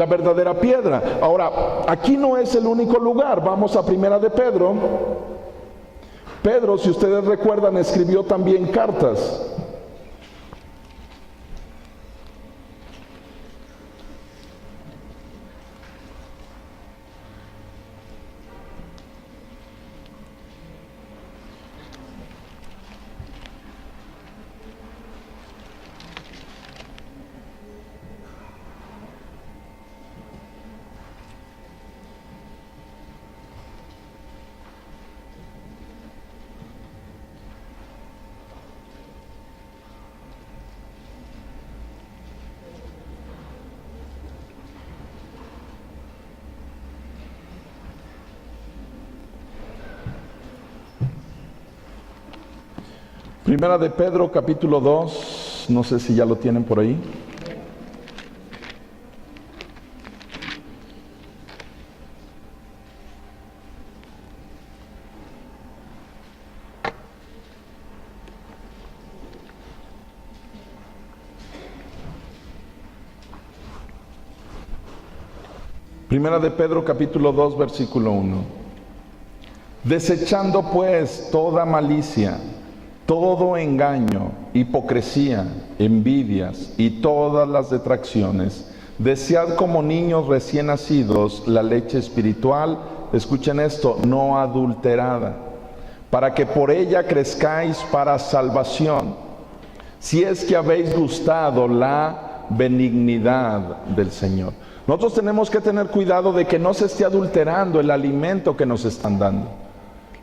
verdadera piedra. Ahora, aquí no es el único lugar. Vamos a Primera de Pedro. Pedro, si ustedes recuerdan, escribió también cartas. Primera de Pedro, capítulo 2, no sé si ya lo tienen por ahí. Primera de Pedro, capítulo 2, versículo 1. Desechando pues toda malicia, todo engaño, hipocresía, envidias y todas las detracciones, desead como niños recién nacidos la leche espiritual, escuchen esto, no adulterada, para que por ella crezcáis para salvación, si es que habéis gustado la benignidad del Señor. Nosotros tenemos que tener cuidado de que no se esté adulterando el alimento que nos están dando.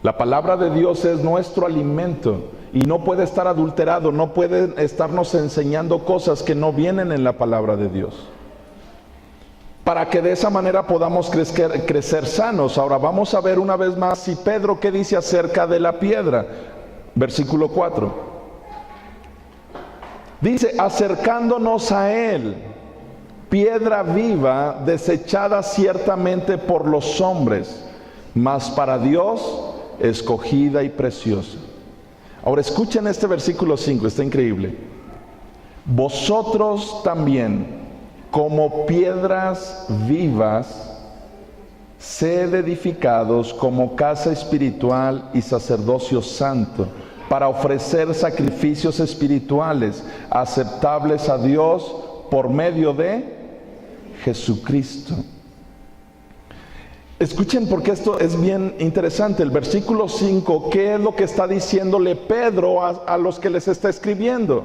La palabra de Dios es nuestro alimento y no puede estar adulterado, no pueden estarnos enseñando cosas que no vienen en la palabra de Dios, para que de esa manera podamos crecer sanos. Ahora vamos a ver una vez más si Pedro qué dice acerca de la piedra. Versículo 4. Dice, acercándonos a Él, piedra viva, desechada ciertamente por los hombres, mas para Dios escogida y preciosa. Ahora escuchen este versículo 5, está increíble. Vosotros también, como piedras vivas, sed edificados como casa espiritual y sacerdocio santo, para ofrecer sacrificios espirituales aceptables a Dios por medio de Jesucristo. Escuchen, porque esto es bien interesante. El versículo 5, ¿qué es lo que está diciéndole Pedro a los que les está escribiendo?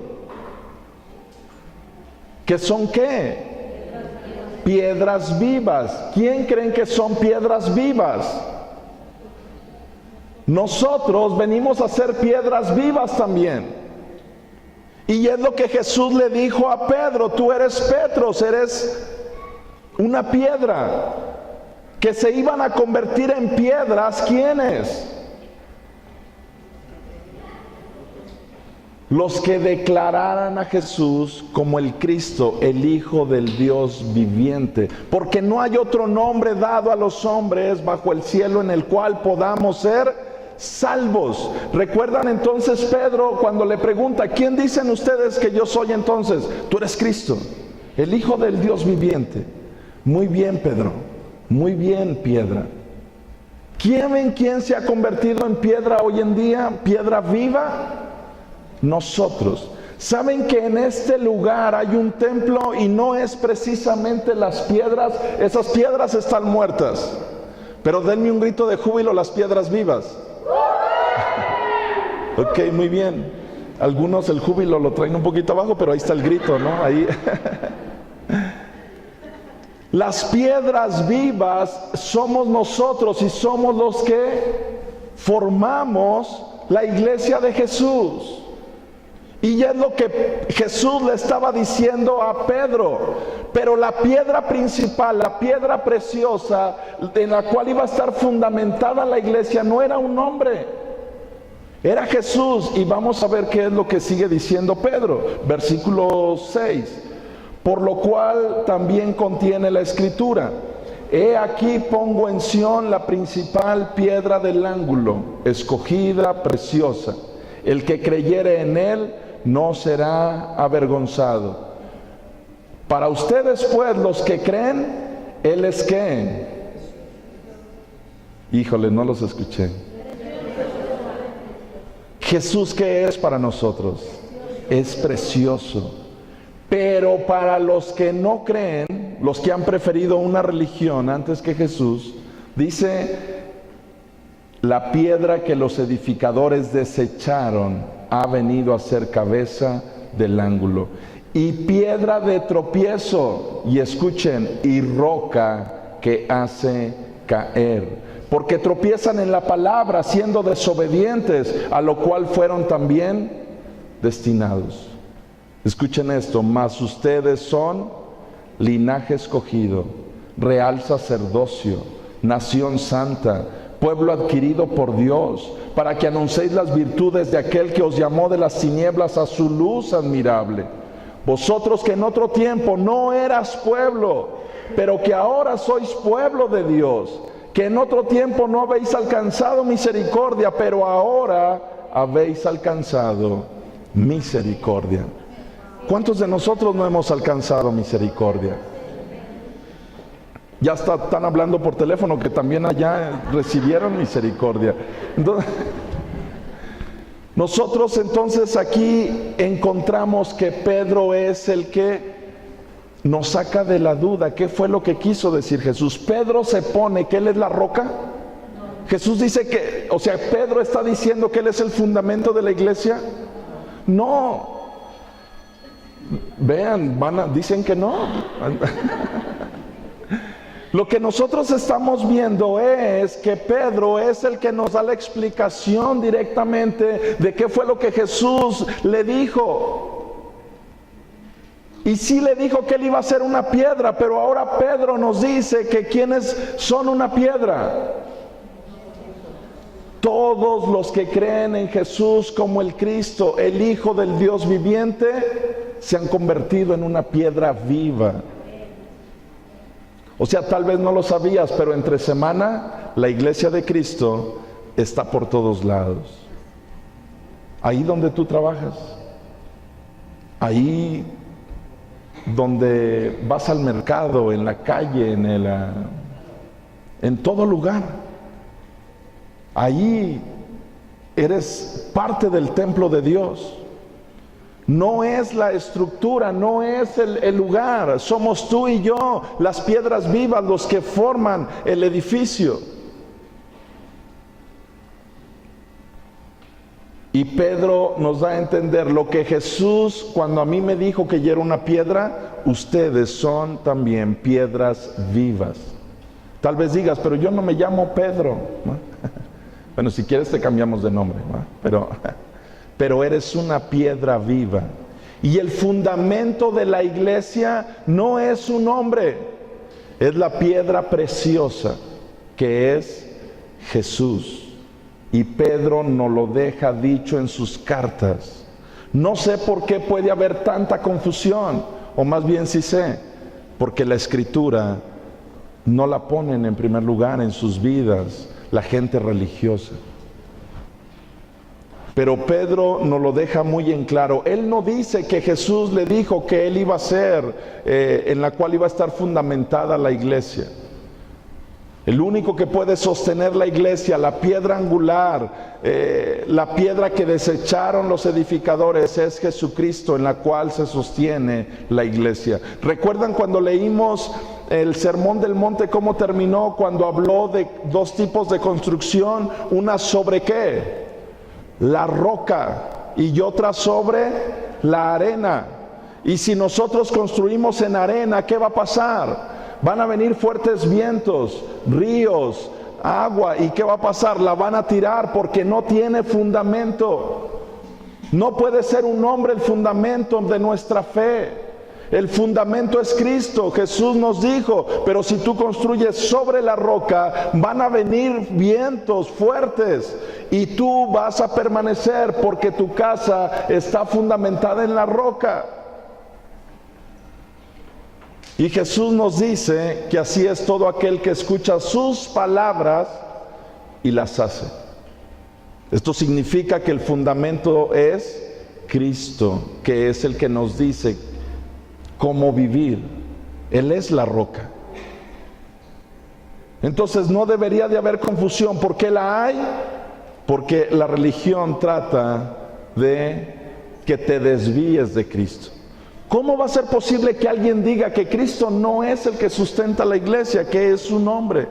¿Qué son qué? Piedras vivas. ¿Quién creen que son piedras vivas? Nosotros venimos a ser piedras vivas también. Y es lo que Jesús le dijo a Pedro: tú eres Petros, eres una piedra. Que se iban a convertir en piedras, ¿quiénes? Los que declararan a Jesús como el Cristo, el Hijo del Dios viviente. Porque no hay otro nombre dado a los hombres bajo el cielo en el cual podamos ser salvos. ¿Recuerdan entonces Pedro cuando le pregunta: ¿quién dicen ustedes que yo soy entonces? Tú eres Cristo, el Hijo del Dios viviente. Muy bien, Pedro. Muy bien, piedra. ¿Quién se ha convertido en piedra hoy en día? ¿Piedra viva? Nosotros. ¿Saben que en este lugar hay un templo y no es precisamente las piedras? Esas piedras están muertas. Pero denme un grito de júbilo, las piedras vivas. Ok, muy bien. Algunos el júbilo lo traen un poquito abajo, pero ahí está el grito, ¿no? Ahí. Las piedras vivas somos nosotros y somos los que formamos la iglesia de Jesús. Y es lo que Jesús le estaba diciendo a Pedro. Pero la piedra principal, la piedra preciosa en la cual iba a estar fundamentada la iglesia, no era un hombre, era Jesús. Y vamos a ver qué es lo que sigue diciendo Pedro. Versículo 6. Por lo cual también contiene la escritura: he aquí pongo en Sión la principal piedra del ángulo, escogida, preciosa. El que creyere en él no será avergonzado. Para ustedes pues, los que creen, él es ¿qué? Híjole, no los escuché. Jesús, ¿qué es para nosotros? Es precioso. Pero para los que no creen, los que han preferido una religión antes que Jesús, dice: la piedra que los edificadores desecharon ha venido a ser cabeza del ángulo, y piedra de tropiezo, y escuchen, y roca que hace caer, porque tropiezan en la palabra, siendo desobedientes, a lo cual fueron también destinados. Escuchen esto: mas ustedes son linaje escogido, real sacerdocio, nación santa, pueblo adquirido por Dios, para que anunciéis las virtudes de aquel que os llamó de las tinieblas a su luz admirable. Vosotros que en otro tiempo no eras pueblo, pero que ahora sois pueblo de Dios, que en otro tiempo no habéis alcanzado misericordia, pero ahora habéis alcanzado misericordia. ¿Cuántos de nosotros no hemos alcanzado misericordia? Ya están hablando por teléfono que también allá recibieron misericordia. Entonces, nosotros entonces aquí encontramos que Pedro es el que nos saca de la duda. ¿Qué fue lo que quiso decir Jesús? Pedro se pone que él es la roca. Jesús dice que, o sea, Pedro está diciendo que él es el fundamento de la iglesia. No. Vean, dicen que no. Lo que nosotros estamos viendo es que Pedro es el que nos da la explicación directamente de qué fue lo que Jesús le dijo. Y sí le dijo que él iba a ser una piedra, pero ahora Pedro nos dice que quienes son una piedra. Todos los que creen en Jesús como el Cristo, el Hijo del Dios viviente, se han convertido en una piedra viva. O sea, tal vez no lo sabías, pero entre semana la iglesia de Cristo está por todos lados. Ahí donde tú trabajas, ahí donde vas al mercado, en la calle, en todo lugar. Ahí eres parte del templo de Dios. No es la estructura, no es el lugar. Somos tú y yo, las piedras vivas, los que forman el edificio. Y Pedro nos da a entender lo que Jesús, cuando a mí me dijo que yo era una piedra, ustedes son también piedras vivas. Tal vez digas, pero yo no me llamo Pedro, ¿no? Bueno, si quieres te cambiamos de nombre, ¿no? Pero eres una piedra viva. Y el fundamento de la iglesia no es un hombre, es la piedra preciosa que es Jesús. Y Pedro nos lo deja dicho en sus cartas. No sé por qué puede haber tanta confusión, o más bien sí sé, porque la escritura no la ponen en primer lugar en sus vidas la gente religiosa. Pero Pedro nos lo deja muy en claro. Él no dice que Jesús le dijo que él iba a ser, en la cual iba a estar fundamentada la iglesia. El único que puede sostener la iglesia, la piedra angular, la piedra que desecharon los edificadores, es Jesucristo, en la cual se sostiene la iglesia. ¿Recuerdan cuando leímos el Sermón del Monte, cómo terminó? Cuando habló de dos tipos de construcción, una sobre ¿qué? La roca, y otra sobre la arena. Y si nosotros construimos en arena, ¿qué va a pasar? Van a venir fuertes vientos, ríos, agua, ¿y qué va a pasar? La van a tirar porque no tiene fundamento. No puede ser un hombre el fundamento de nuestra fe. El fundamento es Cristo. Jesús nos dijo, pero si tú construyes sobre la roca, van a venir vientos fuertes y tú vas a permanecer porque tu casa está fundamentada en la roca. Y Jesús nos dice que así es todo aquel que escucha sus palabras y las hace. Esto significa que el fundamento es Cristo, que es el que nos dice cómo vivir. Él es la roca. Entonces no debería de haber confusión. ¿Por qué la hay? Porque la religión trata de que te desvíes de Cristo. ¿Cómo va a ser posible que alguien diga que Cristo no es el que sustenta la iglesia, que es un hombre?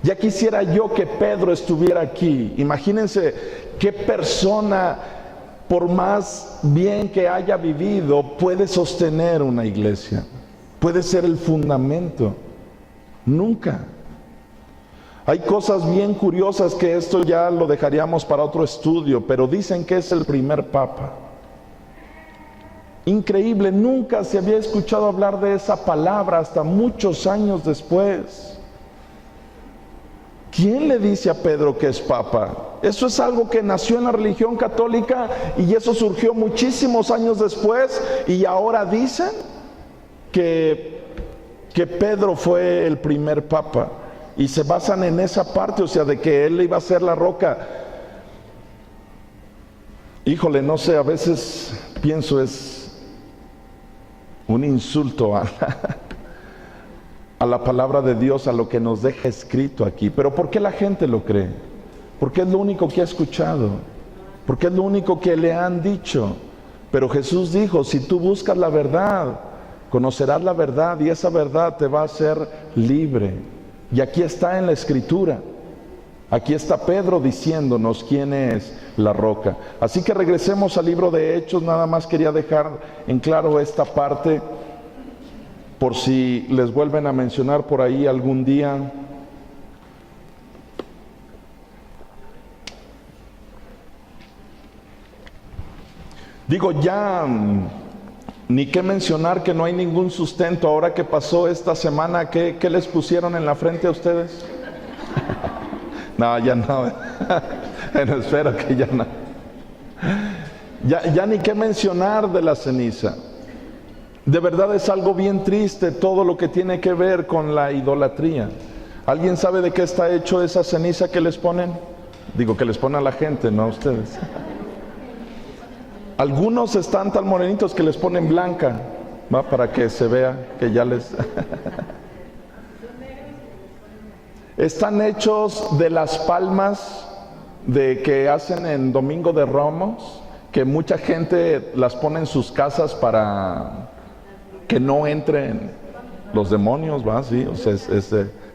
Ya quisiera yo que Pedro estuviera aquí. Imagínense qué persona, por más bien que haya vivido, puede sostener una iglesia, puede ser el fundamento. Nunca. Hay cosas bien curiosas que esto ya lo dejaríamos para otro estudio, pero dicen que es el primer papa. Increíble, nunca se había escuchado hablar de esa palabra hasta muchos años después. ¿Quién le dice a Pedro que es papa? Eso es algo que nació en la religión católica y eso surgió muchísimos años después, y ahora dicen que Pedro fue el primer papa y se basan en esa parte, o sea, de que él iba a ser la roca. Híjole, no sé, a veces pienso es un insulto a la palabra de Dios, a lo que nos deja escrito aquí. Pero ¿por qué la gente lo cree? Porque es lo único que ha escuchado, porque es lo único que le han dicho. Pero Jesús dijo, si tú buscas la verdad, conocerás la verdad y esa verdad te va a hacer libre. Y aquí está en la escritura. Aquí está Pedro diciéndonos quién es la roca. Así que regresemos al libro de Hechos. Nada más quería dejar en claro esta parte, por si les vuelven a mencionar por ahí algún día. Digo, ya ni qué mencionar que no hay ningún sustento. Ahora que pasó esta semana, ¿qué les pusieron en la frente a ustedes? No, ya no. Bueno, espero que ya no. Ya ni qué mencionar de la ceniza. De verdad es algo bien triste todo lo que tiene que ver con la idolatría. ¿Alguien sabe de qué está hecho esa ceniza que les ponen? Digo, que les pone a la gente, no a ustedes. Algunos están tan morenitos que les ponen blanca, ¿va? Para que se vea que ya les... Están hechos de las palmas de que hacen en Domingo de Ramos, que mucha gente las pone en sus casas para que no entren los demonios, ¿va? Sí, o sea,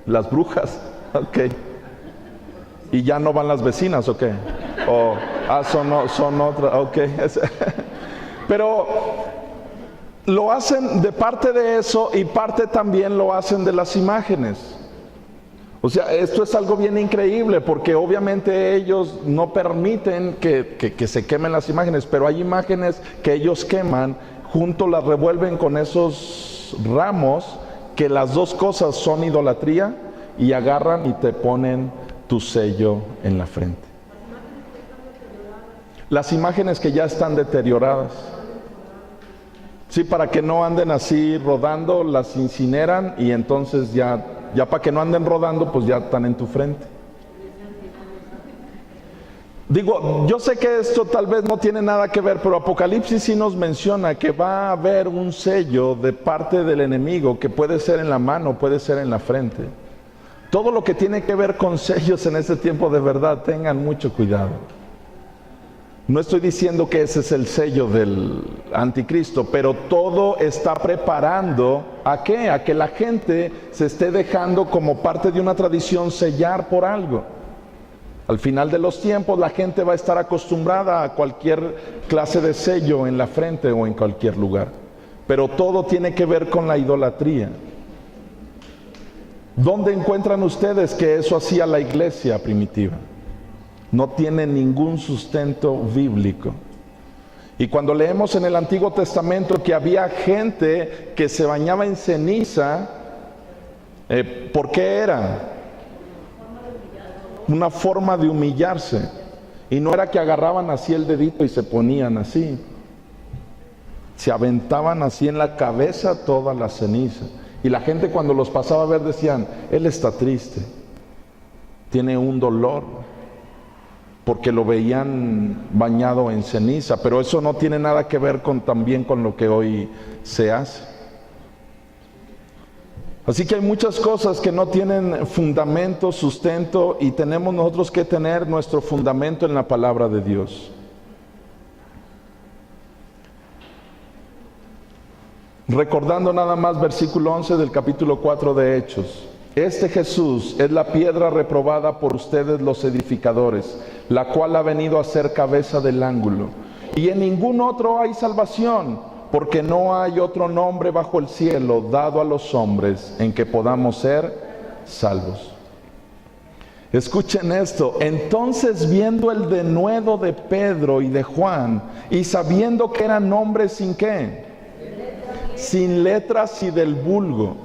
las brujas, ok. Y ya no van las vecinas, ok. O, son otras, ok. Pero lo hacen de parte de eso y parte también lo hacen de las imágenes. O sea, esto es algo bien increíble porque obviamente ellos no permiten que se quemen las imágenes, pero hay imágenes que ellos queman, junto las revuelven con esos ramos, que las dos cosas son idolatría, y agarran y te ponen tu sello en la frente. Las imágenes que ya están deterioradas. Sí, para que no anden así rodando, las incineran y entonces ya para que no anden rodando, pues ya están en tu frente. Digo, yo sé que esto tal vez no tiene nada que ver, pero Apocalipsis sí nos menciona que va a haber un sello de parte del enemigo, que puede ser en la mano, puede ser en la frente. Todo lo que tiene que ver con sellos en este tiempo, de verdad, tengan mucho cuidado. No estoy diciendo que ese es el sello del anticristo, pero todo está preparando ¿a qué? A que la gente se esté dejando como parte de una tradición sellar por algo. Al final de los tiempos la gente va a estar acostumbrada a cualquier clase de sello en la frente o en cualquier lugar. Pero todo tiene que ver con la idolatría. ¿Dónde encuentran ustedes que eso hacía la iglesia primitiva? No tiene ningún sustento bíblico. Y cuando leemos en el Antiguo Testamento que había gente que se bañaba en ceniza, ¿por qué era? Una forma de humillarse. Y no era que agarraban así el dedito y se ponían así. Se aventaban así en la cabeza toda la ceniza. Y la gente cuando los pasaba a ver decían, él está triste, tiene un dolor, porque lo veían bañado en ceniza. Pero eso no tiene nada que ver también con lo que hoy se hace. Así que hay muchas cosas que no tienen fundamento, sustento, y tenemos nosotros que tener nuestro fundamento en la palabra de Dios. Recordando nada más versículo 11 del capítulo 4 de Hechos. Este Jesús es la piedra reprobada por ustedes los edificadores, la cual ha venido a ser cabeza del ángulo. Y en ningún otro hay salvación, porque no hay otro nombre bajo el cielo dado a los hombres en que podamos ser salvos. Escuchen esto. Entonces, viendo el denuedo de Pedro y de Juan, y sabiendo que eran hombres sin ¿qué? Sin letras y del vulgo.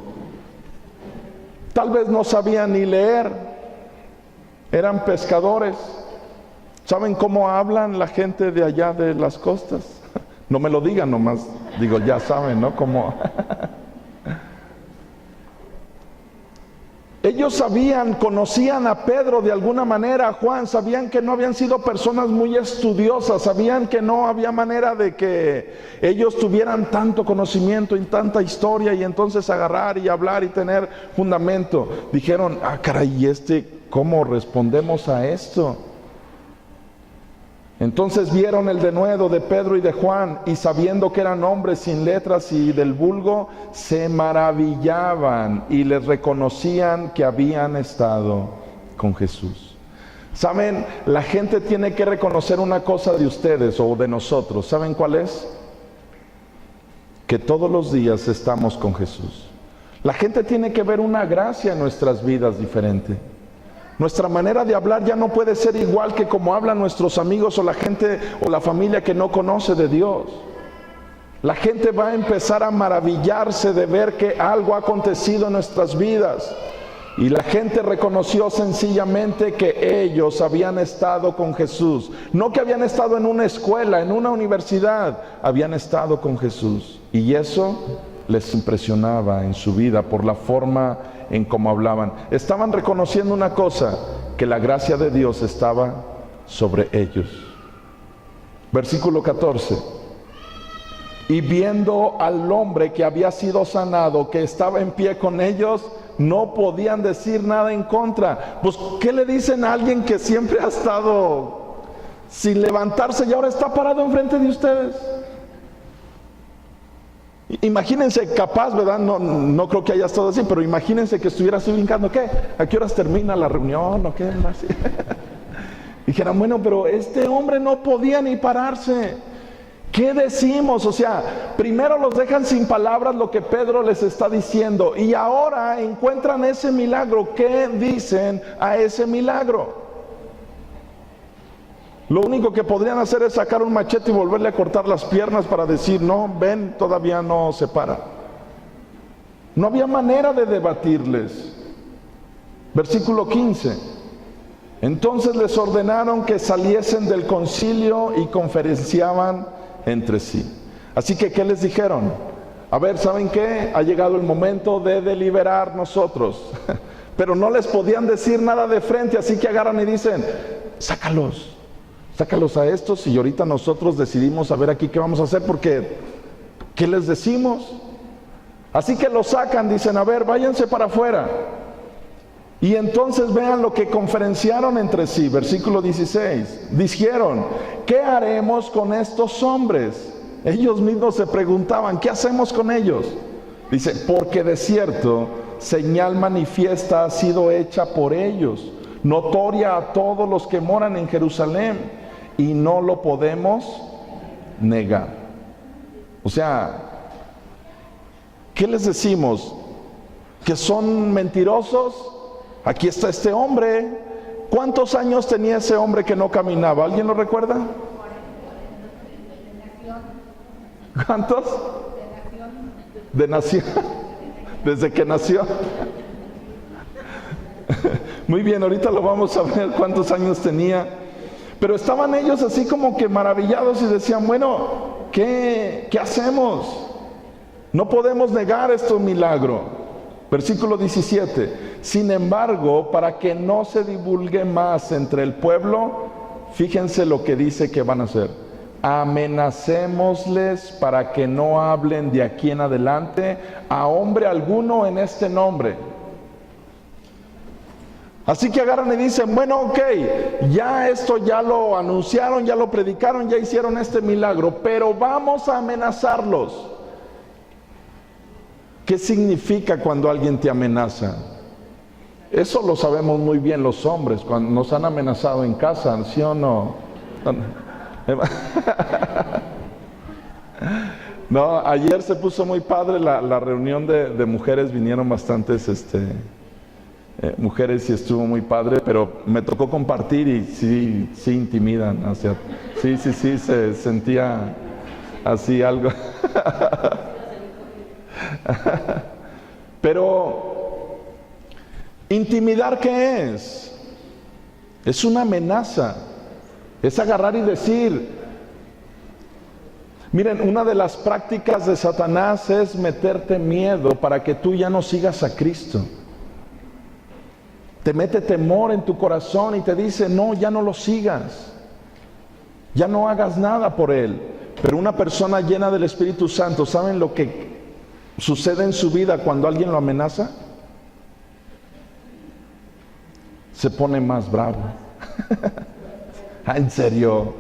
Tal vez no sabían ni leer, eran pescadores. ¿Saben cómo hablan la gente de allá de las costas? No me lo digan nomás, digo, ya saben, ¿no? Cómo. Ellos sabían, conocían a Pedro de alguna manera, a Juan, sabían que no habían sido personas muy estudiosas, sabían que no había manera de que ellos tuvieran tanto conocimiento y tanta historia y entonces agarrar y hablar y tener fundamento. Dijeron, caray, ¿cómo respondemos a esto? Entonces vieron el denuedo de Pedro y de Juan, y sabiendo que eran hombres sin letras y del vulgo, se maravillaban y les reconocían que habían estado con Jesús. Saben, la gente tiene que reconocer una cosa de ustedes o de nosotros. ¿Saben cuál es? Que todos los días estamos con Jesús. La gente tiene que ver una gracia en nuestras vidas diferente. Nuestra manera de hablar ya no puede ser igual que como hablan nuestros amigos o la gente o la familia que no conoce de Dios. La gente va a empezar a maravillarse de ver que algo ha acontecido en nuestras vidas. Y la gente reconoció sencillamente que ellos habían estado con Jesús. No que habían estado en una escuela, en una universidad, habían estado con Jesús. Y eso les impresionaba en su vida por la forma en cómo hablaban. Estaban reconociendo una cosa, que la gracia de Dios estaba sobre ellos. Versículo 14. Y viendo al hombre que había sido sanado, que estaba en pie con ellos, no podían decir nada en contra. Pues, ¿qué le dicen a alguien que siempre ha estado sin levantarse y ahora está parado enfrente de ustedes? Imagínense, capaz, ¿verdad? No creo que haya estado así, pero imagínense que estuviera así brincando. ¿Qué? ¿A qué horas termina la reunión? ¿O qué? Así. Dijeran, bueno, pero este hombre no podía ni pararse. ¿Qué decimos? O sea, primero los dejan sin palabras lo que Pedro les está diciendo, y ahora encuentran ese milagro. ¿Qué dicen a ese milagro? Lo único que podrían hacer es sacar un machete y volverle a cortar las piernas para decir, no, ven, todavía no se para. No había manera de debatirles. Versículo 15. Entonces les ordenaron que saliesen del concilio y conferenciaban entre sí. Así que, ¿qué les dijeron? A ver, ¿saben qué? Ha llegado el momento de deliberar nosotros. Pero no les podían decir nada de frente, así que agarran y dicen, sácalos a estos y ahorita nosotros decidimos a ver aquí qué vamos a hacer, porque ¿qué les decimos? Así que los sacan, dicen, a ver, váyanse para afuera. Y entonces vean lo que conferenciaron entre sí, versículo 16. Dijeron, ¿qué haremos con estos hombres? Ellos mismos se preguntaban, ¿qué hacemos con ellos? Dice, porque de cierto, señal manifiesta ha sido hecha por ellos, notoria a todos los que moran en Jerusalén, y no lo podemos negar. O sea, ¿qué les decimos? ¿Que son mentirosos? Aquí está este hombre. ¿Cuántos años tenía ese hombre que no caminaba? ¿Alguien lo recuerda? ¿Cuántos? De nación. Desde que nació. Muy bien, ahorita lo vamos a ver cuántos años tenía. Pero estaban ellos así como que maravillados y decían, bueno, ¿qué hacemos? No podemos negar este milagro. Versículo 17. Sin embargo, para que no se divulgue más entre el pueblo, fíjense lo que dice que van a hacer. Amenacémosles para que no hablen de aquí en adelante a hombre alguno en este nombre. Así que agarran y dicen, bueno, ok, ya esto ya lo anunciaron, ya lo predicaron, ya hicieron este milagro, pero vamos a amenazarlos. ¿Qué significa cuando alguien te amenaza? Eso lo sabemos muy bien los hombres, cuando nos han amenazado en casa, ¿sí o no? No, ayer se puso muy padre la reunión de mujeres, vinieron bastantes mujeres y estuvo muy padre, pero me tocó compartir y sí intimidan, o sea, sí, se sentía así algo. Pero, ¿intimidar qué es? Es una amenaza, es agarrar y decir, miren, una de las prácticas de Satanás es meterte miedo para que tú ya no sigas a Cristo. Te mete temor en tu corazón y te dice, no, ya no lo sigas, ya no hagas nada por él. Pero una persona llena del Espíritu Santo, ¿saben lo que sucede en su vida cuando alguien lo amenaza? Se pone más bravo. ¿En serio?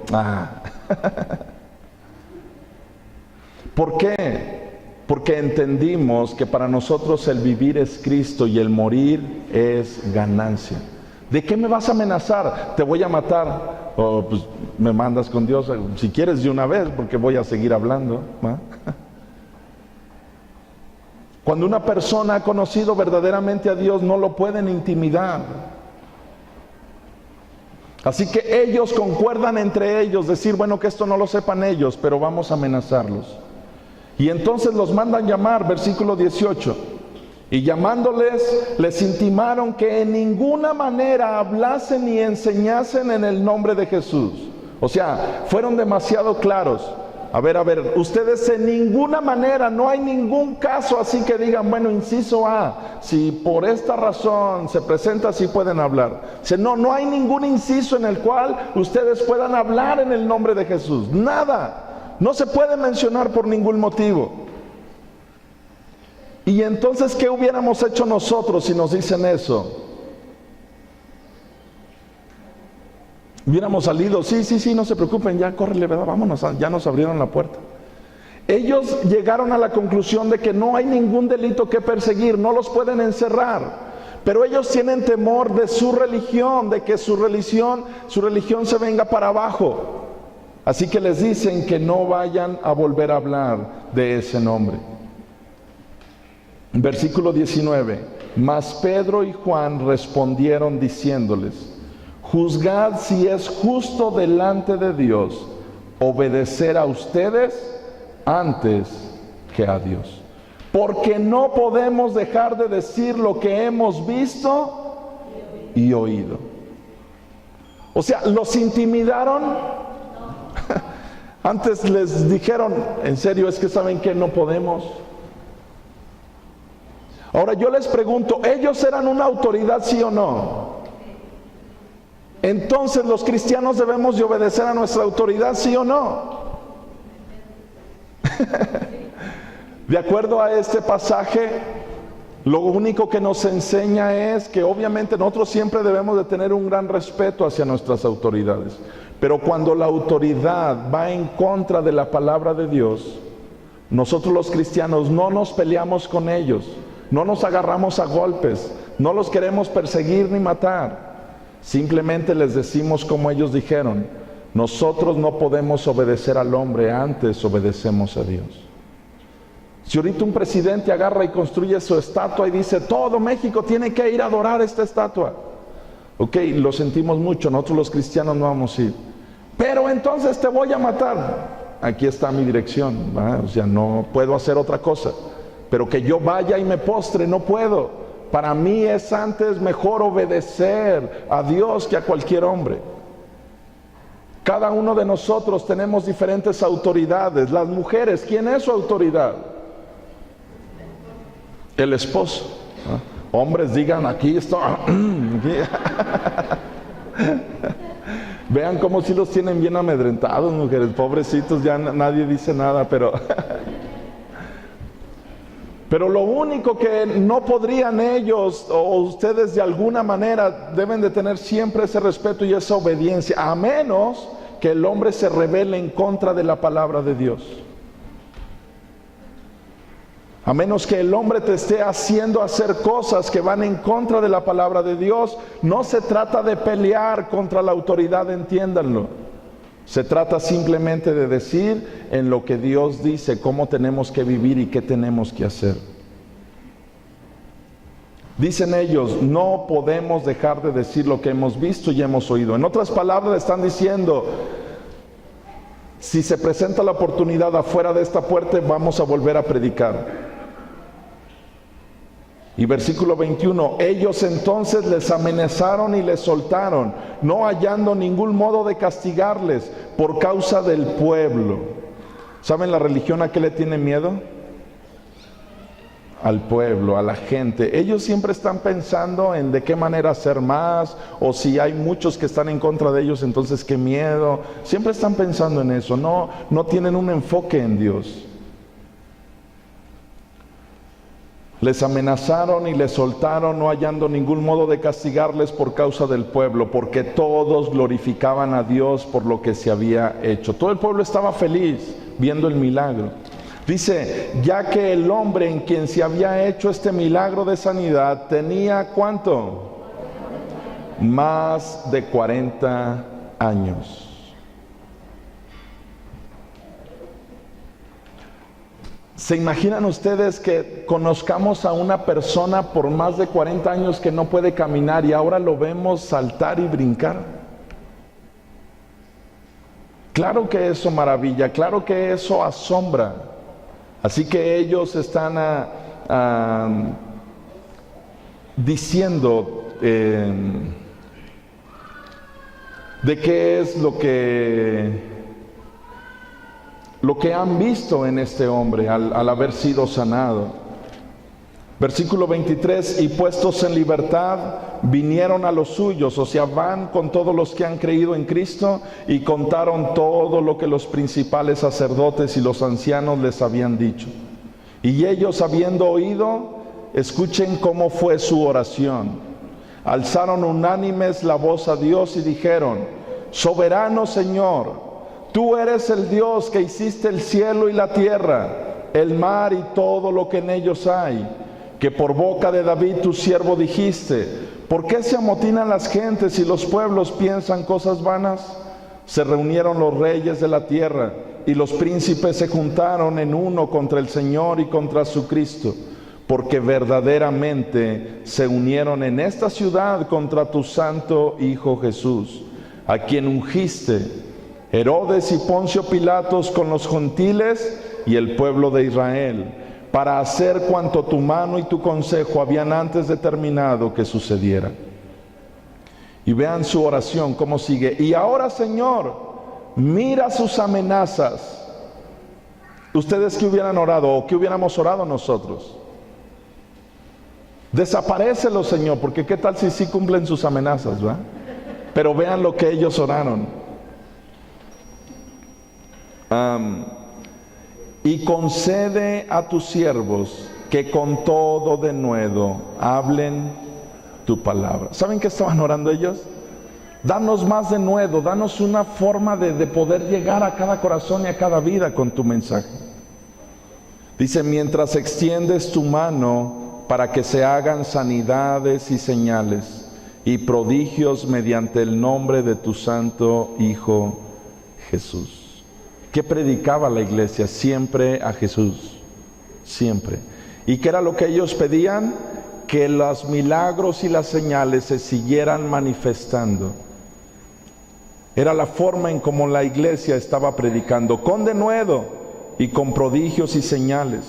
¿Por qué? Porque entendimos que para nosotros el vivir es Cristo y el morir es ganancia. ¿De qué me vas a amenazar? Te voy a matar. Oh, pues me mandas con Dios, si quieres de una vez, porque voy a seguir hablando, ¿no? Cuando una persona ha conocido verdaderamente a Dios, no lo pueden intimidar. Así que ellos concuerdan entre ellos, decir, bueno, que esto no lo sepan ellos, pero vamos a amenazarlos. Y entonces los mandan llamar, versículo 18. Y llamándoles, les intimaron que en ninguna manera hablasen ni enseñasen en el nombre de Jesús. O sea, fueron demasiado claros. A ver, ustedes en ninguna manera, no hay ningún caso así que digan, bueno, inciso A, si por esta razón se presenta, así pueden hablar. No hay ningún inciso en el cual ustedes puedan hablar en el nombre de Jesús. Nada. No se puede mencionar por ningún motivo. Y entonces, ¿qué hubiéramos hecho nosotros si nos dicen eso? Hubiéramos salido, sí, no se preocupen, ya córrele, ¿verdad? Vámonos, ya nos abrieron la puerta. Ellos llegaron a la conclusión de que no hay ningún delito que perseguir, no los pueden encerrar. Pero ellos tienen temor de su religión, de que su religión se venga para abajo. Así que les dicen que no vayan a volver a hablar de ese nombre. Versículo 19. Mas Pedro y Juan respondieron diciéndoles: juzgad si es justo delante de Dios obedecer a ustedes antes que a Dios. Porque no podemos dejar de decir lo que hemos visto y oído. O sea, los intimidaron. Antes les dijeron, en serio, es que saben que no podemos. Ahora yo les pregunto, ¿ellos eran una autoridad, sí o no? Entonces los cristianos debemos de obedecer a nuestra autoridad, ¿sí o no? De acuerdo a este pasaje, lo único que nos enseña es que obviamente nosotros siempre debemos de tener un gran respeto hacia nuestras autoridades. Pero cuando la autoridad va en contra de la palabra de Dios, nosotros los cristianos no nos peleamos con ellos. No nos agarramos a golpes, no los queremos perseguir ni matar. Simplemente les decimos como ellos dijeron: nosotros no podemos obedecer al hombre, antes obedecemos a Dios. Si ahorita un presidente agarra y construye su estatua y dice, todo México tiene que ir a adorar esta estatua. Ok, lo sentimos mucho, nosotros los cristianos no vamos a ir. Pero entonces te voy a matar. Aquí está mi dirección, ¿verdad? O sea, no puedo hacer otra cosa. Pero que yo vaya y me postre, no puedo. Para mí es antes mejor obedecer a Dios que a cualquier hombre. Cada uno de nosotros tenemos diferentes autoridades. Las mujeres, ¿quién es su autoridad? El esposo. Hombres, digan, aquí está. Vean cómo si los tienen bien amedrentados, mujeres. Pobrecitos, ya nadie dice nada, pero... Pero lo único que no podrían ellos o ustedes de alguna manera deben de tener siempre ese respeto y esa obediencia, a menos que el hombre se rebele en contra de la palabra de Dios. A menos que el hombre te esté haciendo hacer cosas que van en contra de la palabra de Dios. No se trata de pelear contra la autoridad, entiéndanlo. Se trata simplemente de decir en lo que Dios dice, cómo tenemos que vivir y qué tenemos que hacer. Dicen ellos, no podemos dejar de decir lo que hemos visto y hemos oído. En otras palabras, están diciendo, si se presenta la oportunidad afuera de esta puerta, vamos a volver a predicar. Y versículo 21, ellos entonces les amenazaron y les soltaron, no hallando ningún modo de castigarles por causa del pueblo. ¿Saben la religión a qué le tiene miedo? Al pueblo, a la gente. Ellos siempre están pensando en de qué manera hacer más, o si hay muchos que están en contra de ellos, entonces qué miedo. Siempre están pensando en eso, no tienen un enfoque en Dios. Les amenazaron y les soltaron, no hallando ningún modo de castigarles por causa del pueblo, porque todos glorificaban a Dios por lo que se había hecho. Todo el pueblo estaba feliz viendo el milagro. Dice, ya que el hombre en quien se había hecho este milagro de sanidad tenía ¿cuánto? Más de 40 años. ¿Se imaginan ustedes que conozcamos a una persona por más de 40 años que no puede caminar y ahora lo vemos saltar y brincar? Claro que eso maravilla, claro que eso asombra. Así que ellos están diciendo de qué es lo que han visto en este hombre al haber sido sanado. Versículo 23, y puestos en libertad, vinieron a los suyos, o sea, van con todos los que han creído en Cristo y contaron todo lo que los principales sacerdotes y los ancianos les habían dicho. Y ellos, habiendo oído, escuchen cómo fue su oración. Alzaron unánimes la voz a Dios y dijeron: Soberano Señor, tú eres el Dios que hiciste el cielo y la tierra, el mar y todo lo que en ellos hay, que por boca de David tu siervo dijiste: ¿por qué se amotinan las gentes y los pueblos piensan cosas vanas? Se reunieron los reyes de la tierra y los príncipes se juntaron en uno contra el Señor y contra su Cristo, porque verdaderamente se unieron en esta ciudad contra tu santo Hijo Jesús, a quien ungiste, Herodes y Poncio Pilatos con los gentiles y el pueblo de Israel, para hacer cuanto tu mano y tu consejo habían antes determinado que sucediera. Y vean su oración cómo sigue. Y ahora, Señor, mira sus amenazas. ¿Ustedes qué hubieran orado o qué hubiéramos orado nosotros? Desaparécelos, Señor, porque qué tal si sí cumplen sus amenazas, ¿verdad? Pero vean lo que ellos oraron. Y concede a tus siervos que con todo denuedo hablen tu palabra. ¿Saben qué estaban orando ellos? Danos más denuedo, danos una forma de poder llegar a cada corazón y a cada vida con tu mensaje. Dice: mientras extiendes tu mano para que se hagan sanidades y señales y prodigios mediante el nombre de tu santo Hijo Jesús. ¿Qué predicaba la iglesia? Siempre a Jesús, siempre. ¿Y qué era lo que ellos pedían? Que los milagros y las señales se siguieran manifestando. Era la forma en cómo la iglesia estaba predicando, con denuedo y con prodigios y señales.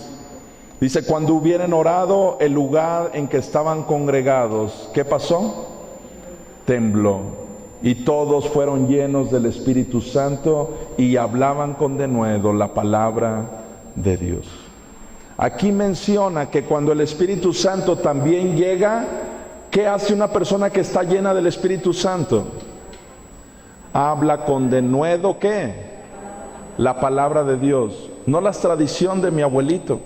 Dice: cuando hubieran orado, el lugar en que estaban congregados, ¿qué pasó? Tembló. Y todos fueron llenos del Espíritu Santo y hablaban con denuedo la palabra de Dios. Aquí menciona que cuando el Espíritu Santo también llega, ¿qué hace una persona que está llena del Espíritu Santo? Habla con denuedo, ¿qué? La palabra de Dios. No la tradición de mi abuelito,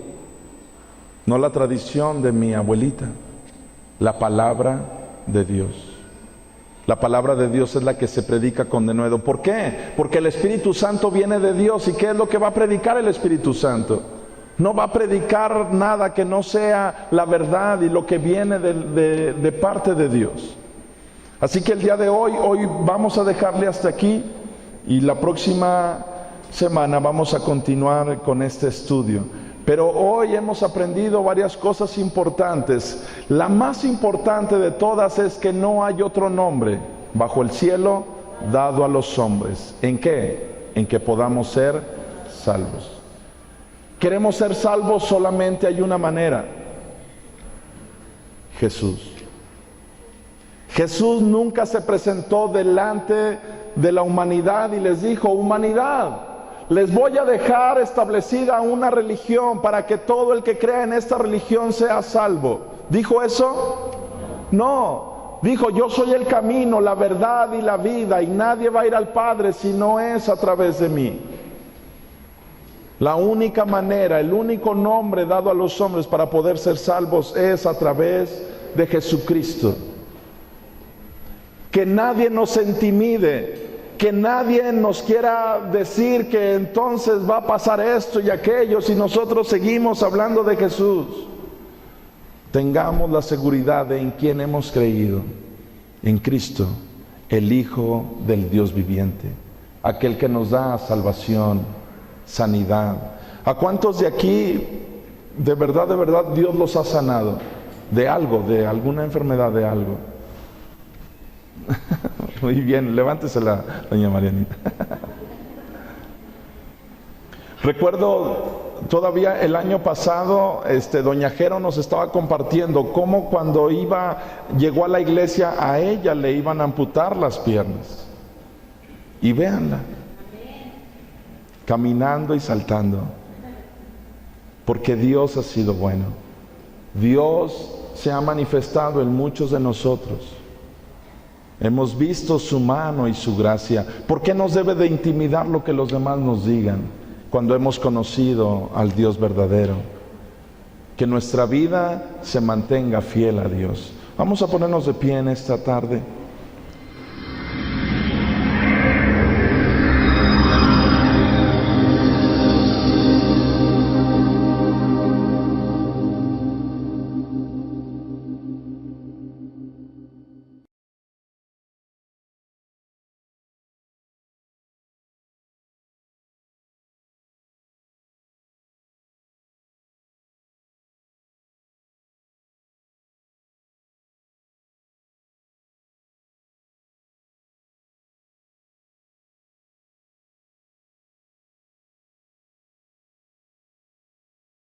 no la tradición de mi abuelita, la palabra de Dios. La palabra de Dios es la que se predica con denuedo. ¿Por qué? Porque el Espíritu Santo viene de Dios. ¿Y qué es lo que va a predicar el Espíritu Santo? No va a predicar nada que no sea la verdad y lo que viene de parte de Dios. Así que el día de hoy vamos a dejarle hasta aquí, y la próxima semana vamos a continuar con este estudio. Pero hoy hemos aprendido varias cosas importantes. La más importante de todas es que no hay otro nombre bajo el cielo dado a los hombres. ¿En qué? En que podamos ser salvos. Queremos ser salvos, solamente hay una manera: Jesús. Jesús nunca se presentó delante de la humanidad y les dijo: humanidad, les voy a dejar establecida una religión para que todo el que crea en esta religión sea salvo. ¿Dijo eso? No. Dijo: yo soy el camino, la verdad y la vida, y nadie va a ir al Padre si no es a través de mí. La única manera, el único nombre dado a los hombres para poder ser salvos es a través de Jesucristo. Que nadie nos intimide, que nadie nos quiera decir que entonces va a pasar esto y aquello si nosotros seguimos hablando de Jesús. Tengamos la seguridad de en quién hemos creído: en Cristo, el Hijo del Dios viviente, aquel que nos da salvación, sanidad. ¿A cuántos de aquí de verdad Dios los ha sanado de algo, de alguna enfermedad, de algo? Muy bien, levántesela, doña Marianita. Recuerdo todavía el año pasado, doña Jero nos estaba compartiendo cómo cuando llegó a la iglesia, a ella le iban a amputar las piernas. Y véanla, caminando y saltando, porque Dios ha sido bueno. Dios se ha manifestado en muchos de nosotros. Hemos visto su mano y su gracia. ¿Por qué nos debe de intimidar lo que los demás nos digan cuando hemos conocido al Dios verdadero? Que nuestra vida se mantenga fiel a Dios. Vamos a ponernos de pie en esta tarde.